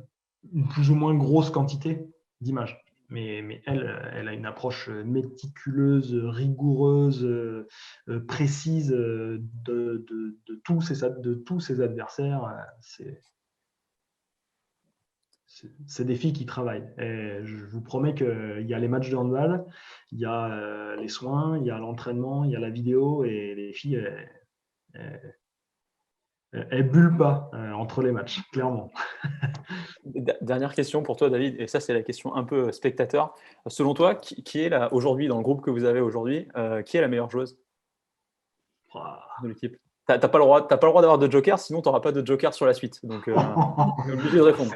plus ou moins grosse quantité d'images. Mais elle a une approche méticuleuse, rigoureuse, précise de tous ses adversaires. C'est des filles qui travaillent. Et je vous promets qu'il y a les matchs de handball, il y a les soins, il y a l'entraînement, il y a la vidéo, et les filles, elles bullent pas entre les matchs, clairement. Dernière question pour toi, David, et ça c'est la question un peu spectateur. Selon toi, qui est aujourd'hui, dans le groupe que vous avez aujourd'hui, qui est la meilleure joueuse de l'équipe? T'as pas le droit d'avoir de joker, sinon tu n'auras pas de joker sur la suite. Donc, tu es obligé de répondre.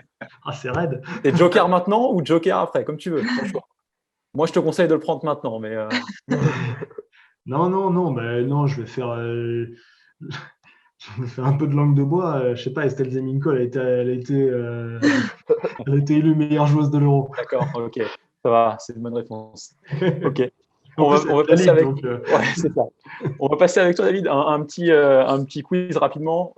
C'est raide. T'es joker maintenant ou joker après, comme tu veux. Moi, je te conseille de le prendre maintenant. Mais Non, je vais faire un peu de langue de bois. Je sais pas, Estelle Zeminko, elle a été élue meilleure joueuse de l'Euro. D'accord, ok. Ça va, c'est une bonne réponse. Ok. On va passer avec. Ouais, c'est ça. On va passer avec toi, David, un petit quiz rapidement.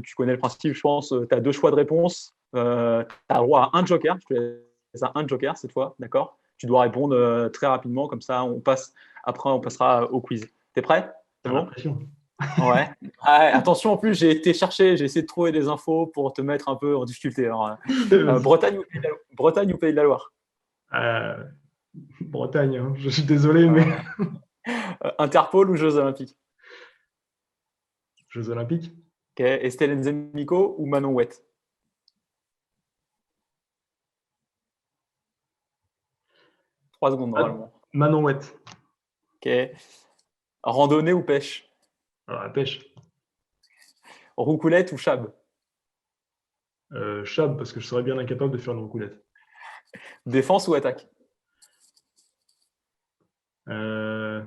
Tu connais le principe, je pense. Tu as 2 choix de réponse. Tu as droit à un joker. Je te laisse un joker cette fois, d'accord? Tu dois répondre très rapidement, comme ça, après, on passera au quiz. T'es prêt? C'est bon? Ouais. Attention, en plus, j'ai essayé de trouver des infos pour te mettre un peu en difficulté. Alors, Bretagne ou Pays de la Loire? Bretagne, hein. Je suis désolé, mais. Interpol ou Jeux Olympiques? Jeux Olympiques. Ok. Estelle Nzemiko ou Manon Wett? Trois secondes, normalement. Manon Wett. Ok. Randonnée ou pêche? Alors, la pêche. Roucoulette ou chab? Chab, parce que je serais bien incapable de faire une roucoulette. Défense ou attaque? Dans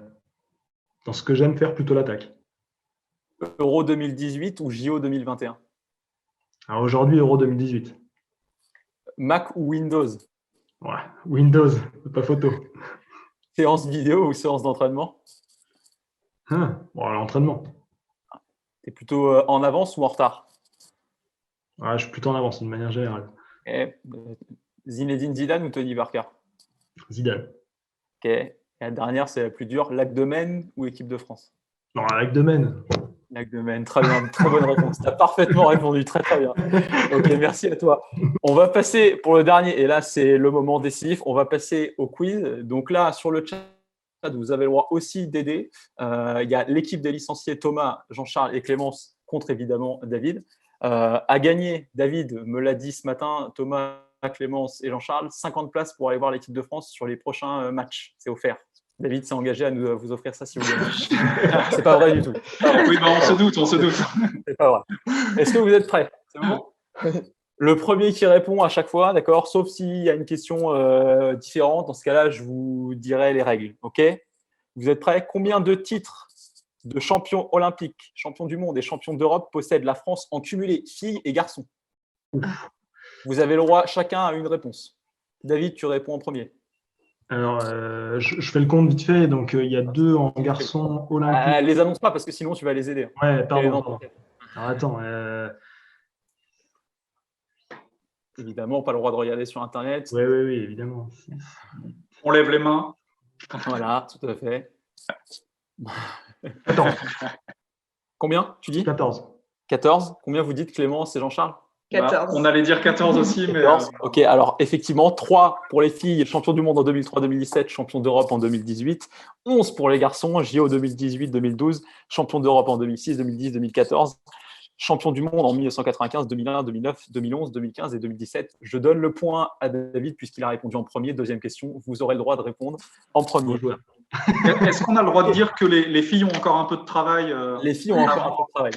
ce que j'aime faire, plutôt l'attaque. Euro 2018 ou JO 2021? Alors aujourd'hui, Euro 2018. Mac ou Windows? Ouais, Windows, pas photo. Séance vidéo ou séance d'entraînement? L'entraînement. Tu es plutôt en avance ou en retard? Je suis plutôt en avance, d'une manière générale. Zinedine Zidane ou Tony Parker? Zidane. Ok. Et la dernière, c'est la plus dure. Lac de Maine ou équipe de France? Non, Lac de Maine. Lac de Maine, très bien, très bonne réponse. Tu as parfaitement répondu, très très bien. Ok, merci à toi. On va passer pour le dernier, et là c'est le moment décisif, on va passer au quiz. Donc là, sur le chat, vous avez le droit aussi d'aider. Il y a l'équipe des licenciés Thomas, Jean-Charles et Clémence contre évidemment David. À gagner, David me l'a dit ce matin, Thomas, Clémence et Jean-Charles, 50 places pour aller voir l'équipe de France sur les prochains matchs. C'est offert. David s'est engagé à vous offrir ça si vous voulez. C'est pas vrai du tout. Oui, on se doute. C'est pas vrai. Est-ce que vous êtes prêts? C'est bon. Le premier qui répond à chaque fois, d'accord, sauf s'il y a une question différente. Dans ce cas-là, je vous dirai les règles. Ok? Vous êtes prêts? Combien de titres de champion olympique, champion du monde et champion d'Europe possède la France en cumulé, filles et garçons? Vous avez le droit chacun à une réponse. David, tu réponds en premier. Alors, je fais le compte vite fait. Donc, il y a 2 en garçon olympique. Les annonce pas parce que sinon tu vas les aider. Ouais, pardon. Alors, attends. Évidemment, pas le droit de regarder sur Internet. Oui, évidemment. On lève les mains. Voilà, tout à fait. 14. Combien, tu dis? 14. 14. Combien vous dites, Clémence et Jean-Charles? 14. On allait dire 14 aussi, mais. 14. Ok, alors effectivement, 3 pour les filles, champion du monde en 2003-2017, champion d'Europe en 2018. 11 pour les garçons, JO 2018-2012, champion d'Europe en 2006, 2010, 2014. Champion du monde en 1995, 2001, 2009, 2011, 2015 et 2017. Je donne le point à David puisqu'il a répondu en premier. Deuxième question, vous aurez le droit de répondre en premier. Est-ce qu'on a le droit de dire que les filles ont encore un peu de travail Les filles ont encore un peu de travail.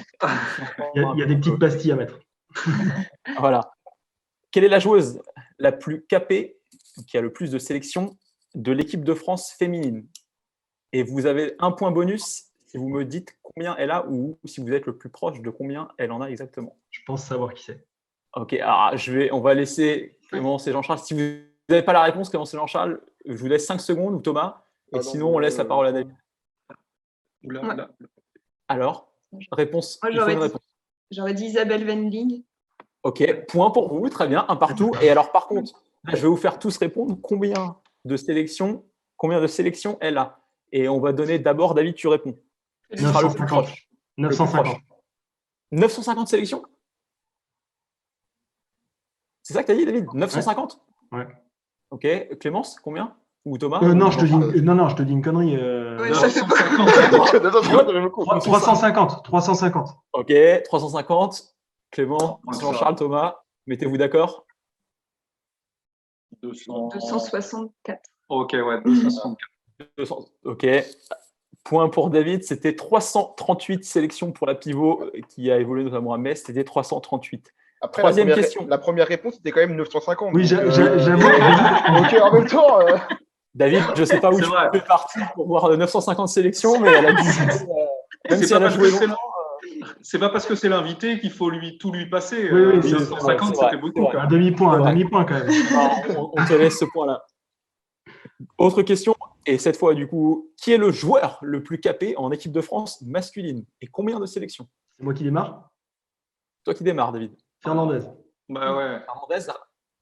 Il y a des petites pastilles à mettre. Voilà. Quelle est la joueuse la plus capée, qui a le plus de sélections de l'équipe de France féminine? Et vous avez un point bonus si vous me dites combien elle a ou si vous êtes le plus proche de combien elle en a exactement. Je pense savoir qui c'est. Ok, alors on va laisser Clémence et Jean-Charles. Si vous n'avez pas la réponse, Clémence et Jean-Charles, je vous laisse 5 secondes ou Thomas. Et sinon, on laisse la parole à David. Alors, réponse. Moi, Il faut une réponse. J'aurais dit Isabelle Wendling. Ok, point pour vous, très bien, un partout. Et alors, par contre, là, je vais vous faire tous répondre combien de sélections elle a. Et on va donner d'abord, David, tu réponds. Ce sera le plus proche. 950. 950 sélections? C'est ça que tu as dit, David? 950? Ouais. Ok, Clémence, combien? Ou Thomas? Non, je te dis une connerie. Ouais, ça fait 350. 350. Ok, 350. Clément, Jean-Charles, Thomas, mettez-vous d'accord? 264. Ok, ouais, 264. Ok. Point pour David, c'était 338 sélections pour la pivot qui a évolué notamment à Metz, c'était 338. Après, Troisième question. La première réponse, c'était quand même 950. Oui, j'avoue. Ok, en même temps. David, je ne sais pas où tu es parti pour voir 950 sélections, mais elle a dû. Même si elle a joué longtemps. C'est pas parce que c'est l'invité qu'il faut tout lui passer. Oui, 950, c'était beaucoup. Un demi-point quand même. On te laisse ce point-là. Autre question, et cette fois, du coup, qui est le joueur le plus capé en équipe de France masculine? Et combien de sélections? C'est moi qui démarre. Toi qui démarres, David. Fernandez. Bah ouais.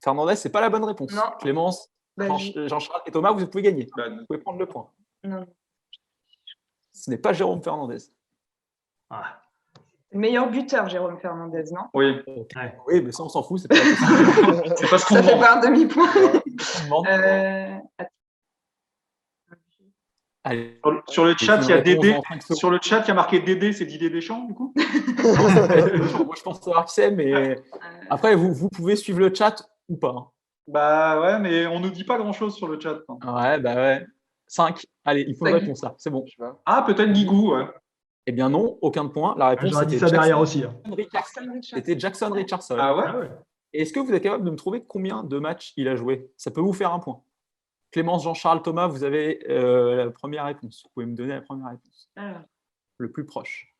Fernandez, c'est pas la bonne réponse. Non. Clémence, Jean-Charles et Thomas, vous pouvez gagner. Vous pouvez prendre le point. Non. Ce n'est pas Jérôme Fernandez. Ah. Le meilleur buteur, Jérôme Fernandez, non? Oui. Ouais. Oui, mais ça, on s'en fout. C'est pas c'est pas ce qu'on Ça fait demande. pas un demi-point. Allez. Sur le chat, il y a Dédé. Sur le chat, il y a marqué Dédé, c'est Didier Deschamps, du coup? Moi, je pense savoir qui c'est, mais après, vous pouvez suivre le chat ou pas. Bah ouais, mais on nous dit pas grand-chose sur le chat. Ouais, bah ouais. 5. Allez, il faut une réponse là. C'est bon. Ah, peut-être Guigou, ouais. Eh bien non, aucun point. La réponse J'aurais dit c'était ça derrière aussi. C'était Jackson Richardson. Ah ouais? Et est-ce que vous êtes capable de me trouver combien de matchs il a joué? Ça peut vous faire un point. Clémence, Jean-Charles, Thomas, vous avez la première réponse. Vous pouvez me donner la première réponse. Le plus proche.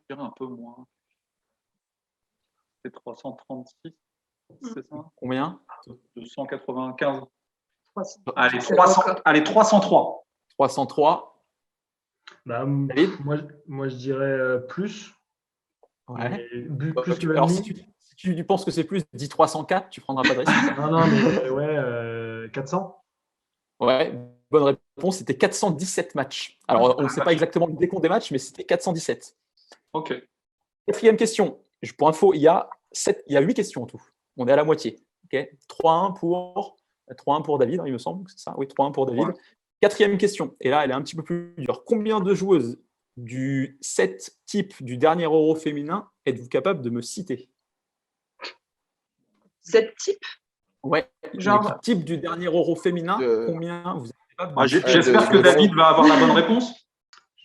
Je dirais un peu moins. C'est 336, c'est ça? Combien? 295. 300. Allez, 303. 303. Bah, David? moi, je dirais plus. Ouais. Plus que alors, si tu penses que c'est plus, dis 304, tu prendras pas de risque. Non, mais ouais, 400. Ouais, bonne réponse, c'était 417 matchs. Alors, on ne sait pas exactement le décompte des matchs, mais c'était 417. Ok. Quatrième question. Pour info, il y a 8 questions en tout. On est à la moitié. Okay. 3-1 pour David, il me semble. C'est ça? Oui, 3-1 pour David. Ouais. Quatrième question. Et là, elle est un petit peu plus dure. Combien de joueuses du 7 type du dernier Euro féminin êtes-vous capable de me citer? 7 types? Ouais. Genre type du dernier Euro féminin, combien vous êtes capable de J'espère que David va avoir la bonne réponse.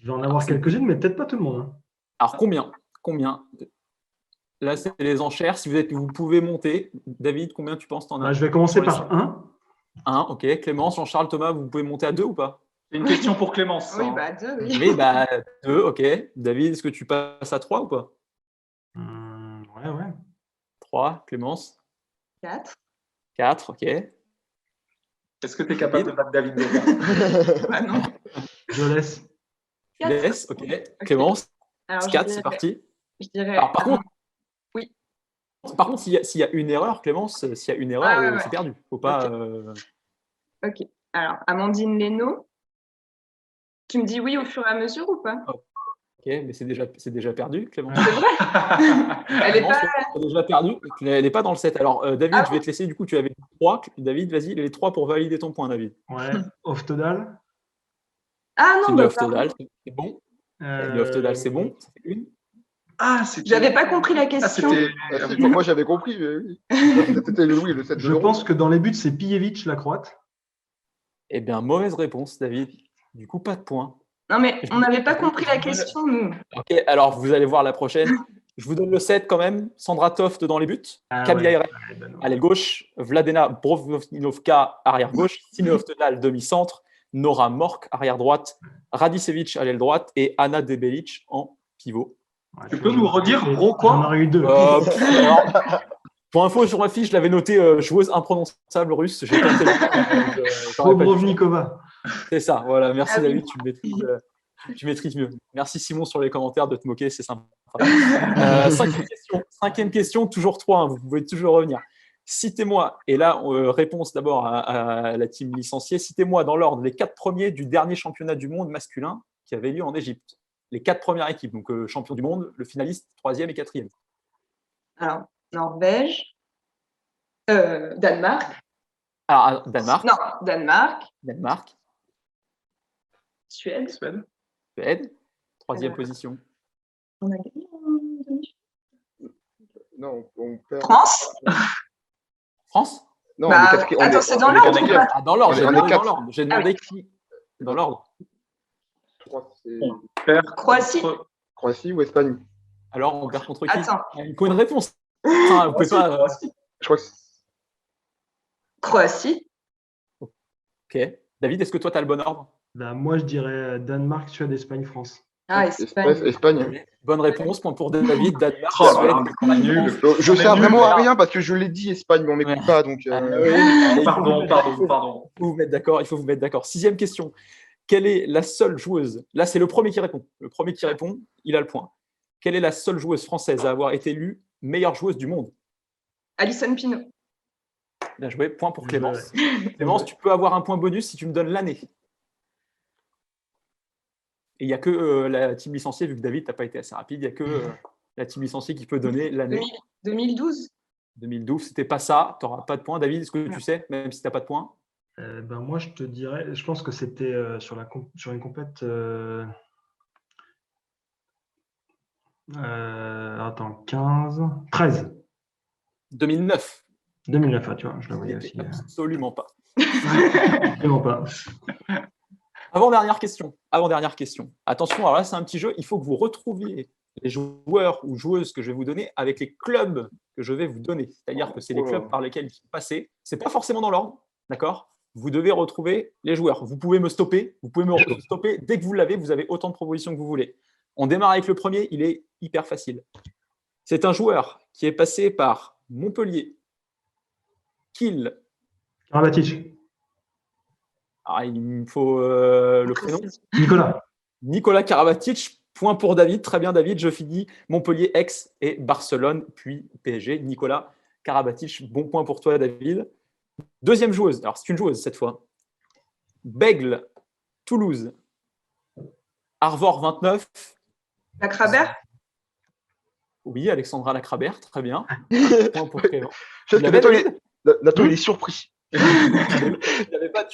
Je vais en avoir quelques-unes, mais peut-être pas tout le monde. Hein. Alors, combien? Là, c'est les enchères. Si vous pouvez monter. David, combien tu penses t'en as? Je vais commencer par 1. 1, ok. Clémence, Jean-Charles, Thomas, vous pouvez monter à 2 ou pas? C'est une question pour Clémence. Oui, hein. bah 2, oui. Oui, 2, ok. David, est-ce que tu passes à 3 ou pas? Ouais. 3, Clémence. 4. 4, ok. Est-ce que tu es capable de battre David déjà? Ah non. Je laisse. Tu laisses, ok. Clémence, Alors, 4, c'est parti. Je dirais. Alors, par contre, oui. s'il y a une erreur, Clémence, s'il y a une erreur, Ouais. c'est perdu. Faut pas. Ok. Alors, Amandine Leno. Tu me dis oui au fur et à mesure ou pas? Ok, mais c'est déjà perdu, Clémence. C'est vrai. Elle est Clémence, pas. c'est déjà perdu. Elle n'est pas dans le 7. Alors, David, Ah je vais te laisser. Du coup, tu avais 3. David, vas-y, les 3 pour valider ton point, David. Ouais. Oftedal. Ah non, Sydney bah Oftedal, pardon. c'est bon. Sydney Oftedal, c'est bon. Ça fait une. Ah, c'était. J'avais pas compris la question. Moi, j'avais compris. Oui. C'était le 7 de Je l'Euro. pense que dans les buts, c'est Pijevic, la Croate. Eh bien, mauvaise réponse, David. Du coup, pas de point. Non, mais on n'avait pas compris la question, nous. Ok, alors vous allez voir la prochaine. Je vous donne le 7 quand même. Sandra Toft dans les buts. Kabiaere, à l'aile gauche. Vladena Brovninovka, arrière gauche. Sydney Oftedal, demi-centre. Nora Mork, arrière droite. Radicevic, à l'aile droite. Et Anna Debelic en pivot. Tu peux nous redire Bro quoi? J'en aurais eu 2. Alors, pour info, sur ma fiche, je l'avais noté joueuse imprononçable russe. J'ai tenté. Bobrovnikova. C'est ça, voilà. Merci Ah oui. David, tu maîtrises mieux. Merci Simon sur les commentaires de te moquer, c'est sympa. Cinquième question, toujours 3, vous pouvez toujours revenir. Citez-moi, et là, réponse d'abord à la team licenciée, citez-moi dans l'ordre les 4 premiers du dernier championnat du monde masculin qui avait lieu en Égypte. Les 4 premières équipes, donc champion du monde, le finaliste, 3e et 4e. Alors, Norvège. Danemark. Alors, Danemark. Non, Danemark. Suède. Suède, 3e position. On a gagné en demi. Non, on perd. France. Non, Bah, on est quatrième. attends, c'est dans l'ordre ou quatrième. pas? Ah, dans l'ordre, j'ai On est demandé quatre. dans l'ordre. J'ai demandé qui dans l'ordre. Croatie. Croatie ou Espagne? Alors, on perd contre qui? Attends. Il faut une réponse. Vous pouvez pas. Je crois que Croatie. Ok. David, est-ce que toi, tu as le bon ordre? Bah, moi, je dirais Danemark, Suède, Espagne, France. Ah, Espagne. Espagne. Bonne réponse, point pour David. Danemark, Oh là Suède, là, on est nul. Je On est sers nul, vraiment à là. rien parce que je l'ai dit Espagne, mais on m'écoute pas. Donc, Pardon. Il faut vous mettre d'accord. 6e question. Quelle est la seule joueuse? Là, c'est le premier qui répond. Le premier qui répond, il a le point. Quelle est la seule joueuse française à avoir été élue meilleure joueuse du monde? Alison Pinault. Bien joué. Point pour Clémence. Clémence, tu peux avoir un point bonus si tu me donnes l'année. Et il n'y a que la team licenciée, vu que David, tu n'as pas été assez rapide, il n'y a que la team licenciée qui peut donner l'année. 2012. 2012, c'était pas ça, tu n'auras pas de points. David, est-ce que tu sais, même si tu n'as pas de points? Ben moi, je te dirais, je pense que c'était sur une compète. Attends, 15, 13. 2009. 2009, tu vois, je la voyais aussi. Absolument pas. Absolument pas. Avant-dernière question. Attention, alors là, c'est un petit jeu. Il faut que vous retrouviez les joueurs ou joueuses que je vais vous donner avec les clubs que je vais vous donner. C'est-à-dire que c'est les clubs par lesquels ils sont passés. Ce n'est pas forcément dans l'ordre, d'accord? Vous devez retrouver les joueurs. Vous pouvez me stopper. Dès que vous l'avez, vous avez autant de propositions que vous voulez. On démarre avec le premier. Il est hyper facile. C'est un joueur qui est passé par Montpellier, Kiel. Karabatic. Alors, il me faut le prénom. Nicolas Karabatic. Point pour David. Très bien, David. Je finis Montpellier, Aix et Barcelone, puis PSG. Nicolas Karabatic. Bon point pour toi, David. Deuxième joueuse. Alors, c'est une joueuse cette fois. Bègle, Toulouse. Arvor 29. Lacrabert. Oui, Alexandra Lacrabert. Très bien. Point pour Clément. Nathan, il est surpris. Tu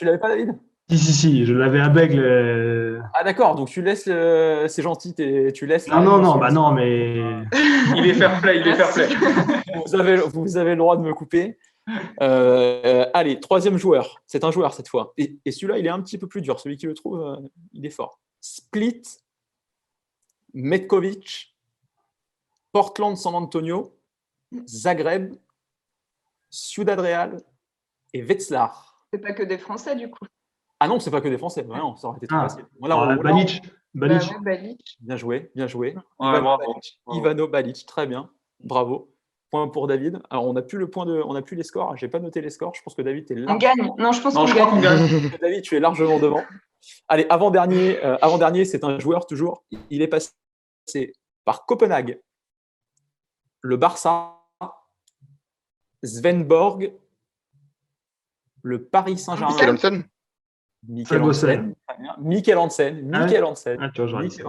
l'avais pas, David? Si, je l'avais à Bègle. Ah d'accord, donc tu laisses, c'est gentil, tu laisses. Non, mais. Il est fair play. Vous avez le droit de me couper. Allez, troisième joueur. C'est un joueur cette fois. Et celui-là, il est un petit peu plus dur. Celui qui le trouve, il est fort. Split, Metkovic, Portland San Antonio, Zagreb, Ciudad Real et Wetzlar. C'est pas que des Français, du coup. Ah non, c'est pas que des Français. Non, ça aurait été trop facile. Voilà, Balic. Balic. Ouais, Balic. Bien joué, bien joué. Ouais, bravo. Ivano Balic, très bien. Bravo. Point pour David. Alors, on n'a plus les scores. J'ai pas noté les scores. Je pense que David est On large. gagne. Non, je pense Non, qu'on je crois gagne. qu'on gagne. David, tu es largement devant. Allez, avant-dernier, c'est un joueur toujours. Il est passé par Copenhague, le Barça, Svenborg, le Paris Saint-Germain. Michael Hansen. Michael Hansen. Tu vois, j'aurais dit ça.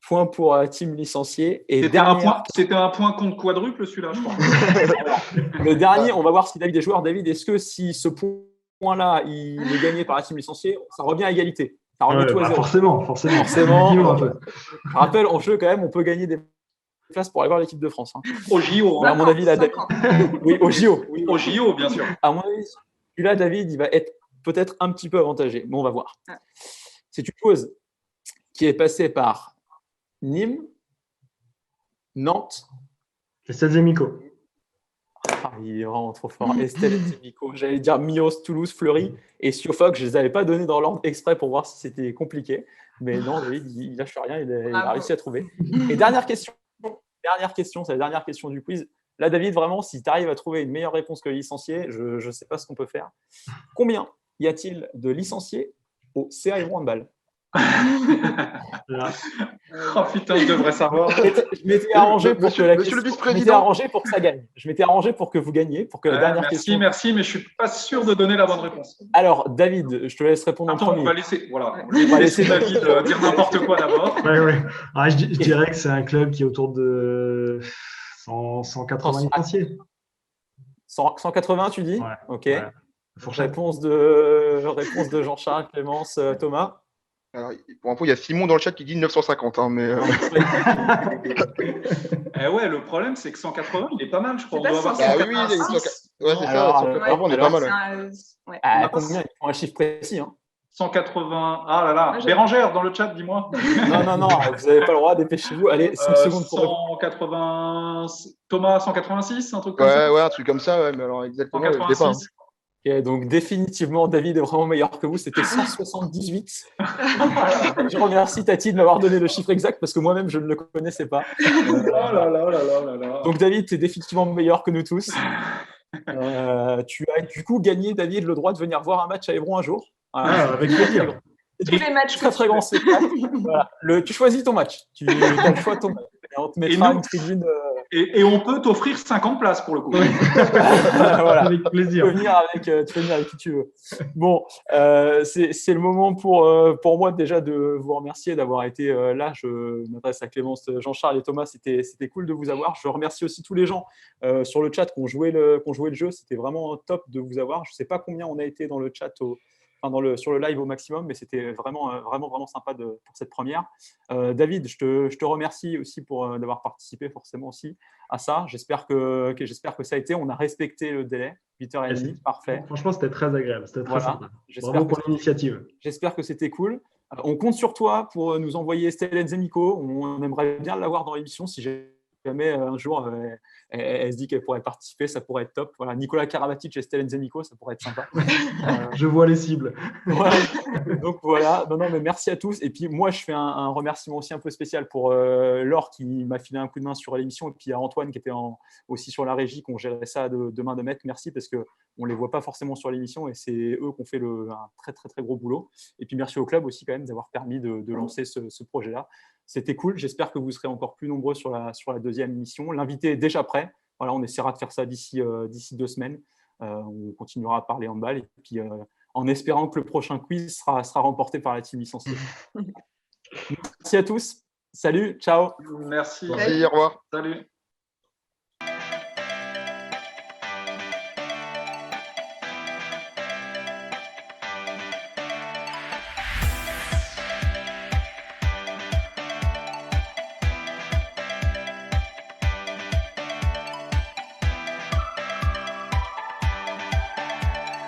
Point pour team licencié. Et C'était un point contre quadruple, celui-là, je crois. Le dernier, on va voir si David est joueur. David, est-ce que si ce point-là, il est gagné par la team licenciée, ça revient à égalité? Ça revient tout à zéro. Forcément. Je rappelle, en jeu, quand même, on peut gagner des places pour aller voir l'équipe de France. Au JO. À mon avis, là, David. Oui, au JO. Oui, au JO, bien sûr. À mon avis, celui-là, David, il va être peut-être un petit peu avantagé. Mais on va voir. C'est une chose qui est passée par Nîmes, Nantes. Estelle Zemico. Il est vraiment trop fort. Estelle Zemico. J'allais dire Mios, Toulouse, Fleury et Siofoc. Je ne les avais pas donnés dans l'ordre exprès pour voir si c'était compliqué. Mais non, David, il lâche rien. Il a réussi à trouver. Et dernière question. C'est la dernière question du quiz. Là, David, vraiment, si tu arrives à trouver une meilleure réponse que le licencié, je ne sais pas ce qu'on peut faire. Combien y a-t-il de licenciés au CA Évron Handball? Oh putain, je devrais savoir. Je m'étais arrangé pour que ça gagne. Je m'étais arrangé pour que vous gagniez, pour que la dernière question. Merci, mais je suis pas sûr de donner la bonne réponse. Alors, David, je te laisse répondre en premier. On va laisser David dire n'importe quoi d'abord. Ouais. Je dirais que c'est un club qui est autour de 180 licenciés. 180, tu dis? Ouais. Ok. Ouais. Réponse de Jean-Charles, Clémence, Thomas. Alors, pour info, il y a Simon dans le chat qui dit 950. Mais ouais, le problème, c'est que 180, il est pas mal, je crois. On doit avoir 186. Ouais, c'est ça. On est pas mal. Combien? Il faut un chiffre précis. 180. Ah là là. Bérangère, dans le chat, dis-moi. Non, vous n'avez pas le droit, dépêchez-vous. Allez, 5 secondes pour 180. Thomas, 186, un truc comme ça. Ouais, un truc comme ça, ouais, mais alors exactement. 186. Okay, donc définitivement, David est vraiment meilleur que vous. C'était 178. Je remercie Tati de m'avoir donné le chiffre exact parce que moi-même, je ne le connaissais pas. Oh là là. Donc David, tu es définitivement meilleur que nous tous. Tu as du coup gagné, David, le droit de venir voir un match à Évron un jour. Avec plaisir. Tous les matchs très grand spectacle. Voilà. Tu choisis ton match. Tu as le choix de ton match. On te mettra une tribune. Et on peut t'offrir 50 places pour le coup. Voilà. Avec plaisir. Tu peux venir avec qui tu veux. Bon, c'est le moment pour moi déjà de vous remercier d'avoir été là. Je m'adresse à Clémence, Jean-Charles et Thomas. C'était cool de vous avoir. Je remercie aussi tous les gens sur le chat qui ont joué le jeu. C'était vraiment top de vous avoir. Je ne sais pas combien on a été dans le chat sur le live au maximum, mais c'était vraiment sympa pour cette première. David, je te remercie aussi d'avoir participé forcément aussi à ça. J'espère que ça a été. On a respecté le délai, 8h30, parfait. Franchement, c'était très agréable, c'était très sympa. Bravo pour l'initiative. J'espère que c'était cool. On compte sur toi pour nous envoyer Estelle Zemico. On aimerait bien l'avoir dans l'émission si jamais un jour elle se dit qu'elle pourrait participer, ça pourrait être top. Voilà, Nicolas Karabatic et Estelle Zemico, ça pourrait être sympa. Je vois les cibles. Ouais. Donc voilà, non, mais merci à tous. Et puis moi, je fais un remerciement aussi un peu spécial pour Laure qui m'a filé un coup de main sur l'émission, et puis à Antoine qui était aussi sur la régie, qu'on gérait ça de main de maître. Merci parce qu'on ne les voit pas forcément sur l'émission et c'est eux qui ont fait un très, très, très gros boulot. Et puis merci au club aussi quand même d'avoir permis de lancer ce projet-là. C'était cool. J'espère que vous serez encore plus nombreux sur la deuxième émission. L'invité est déjà prêt. Voilà, on essaiera de faire ça d'ici 2 semaines. On continuera à parler handball et puis en espérant que le prochain quiz sera remporté par la team licenciée. Merci à tous. Salut, ciao. Merci. Merci, au revoir. Salut.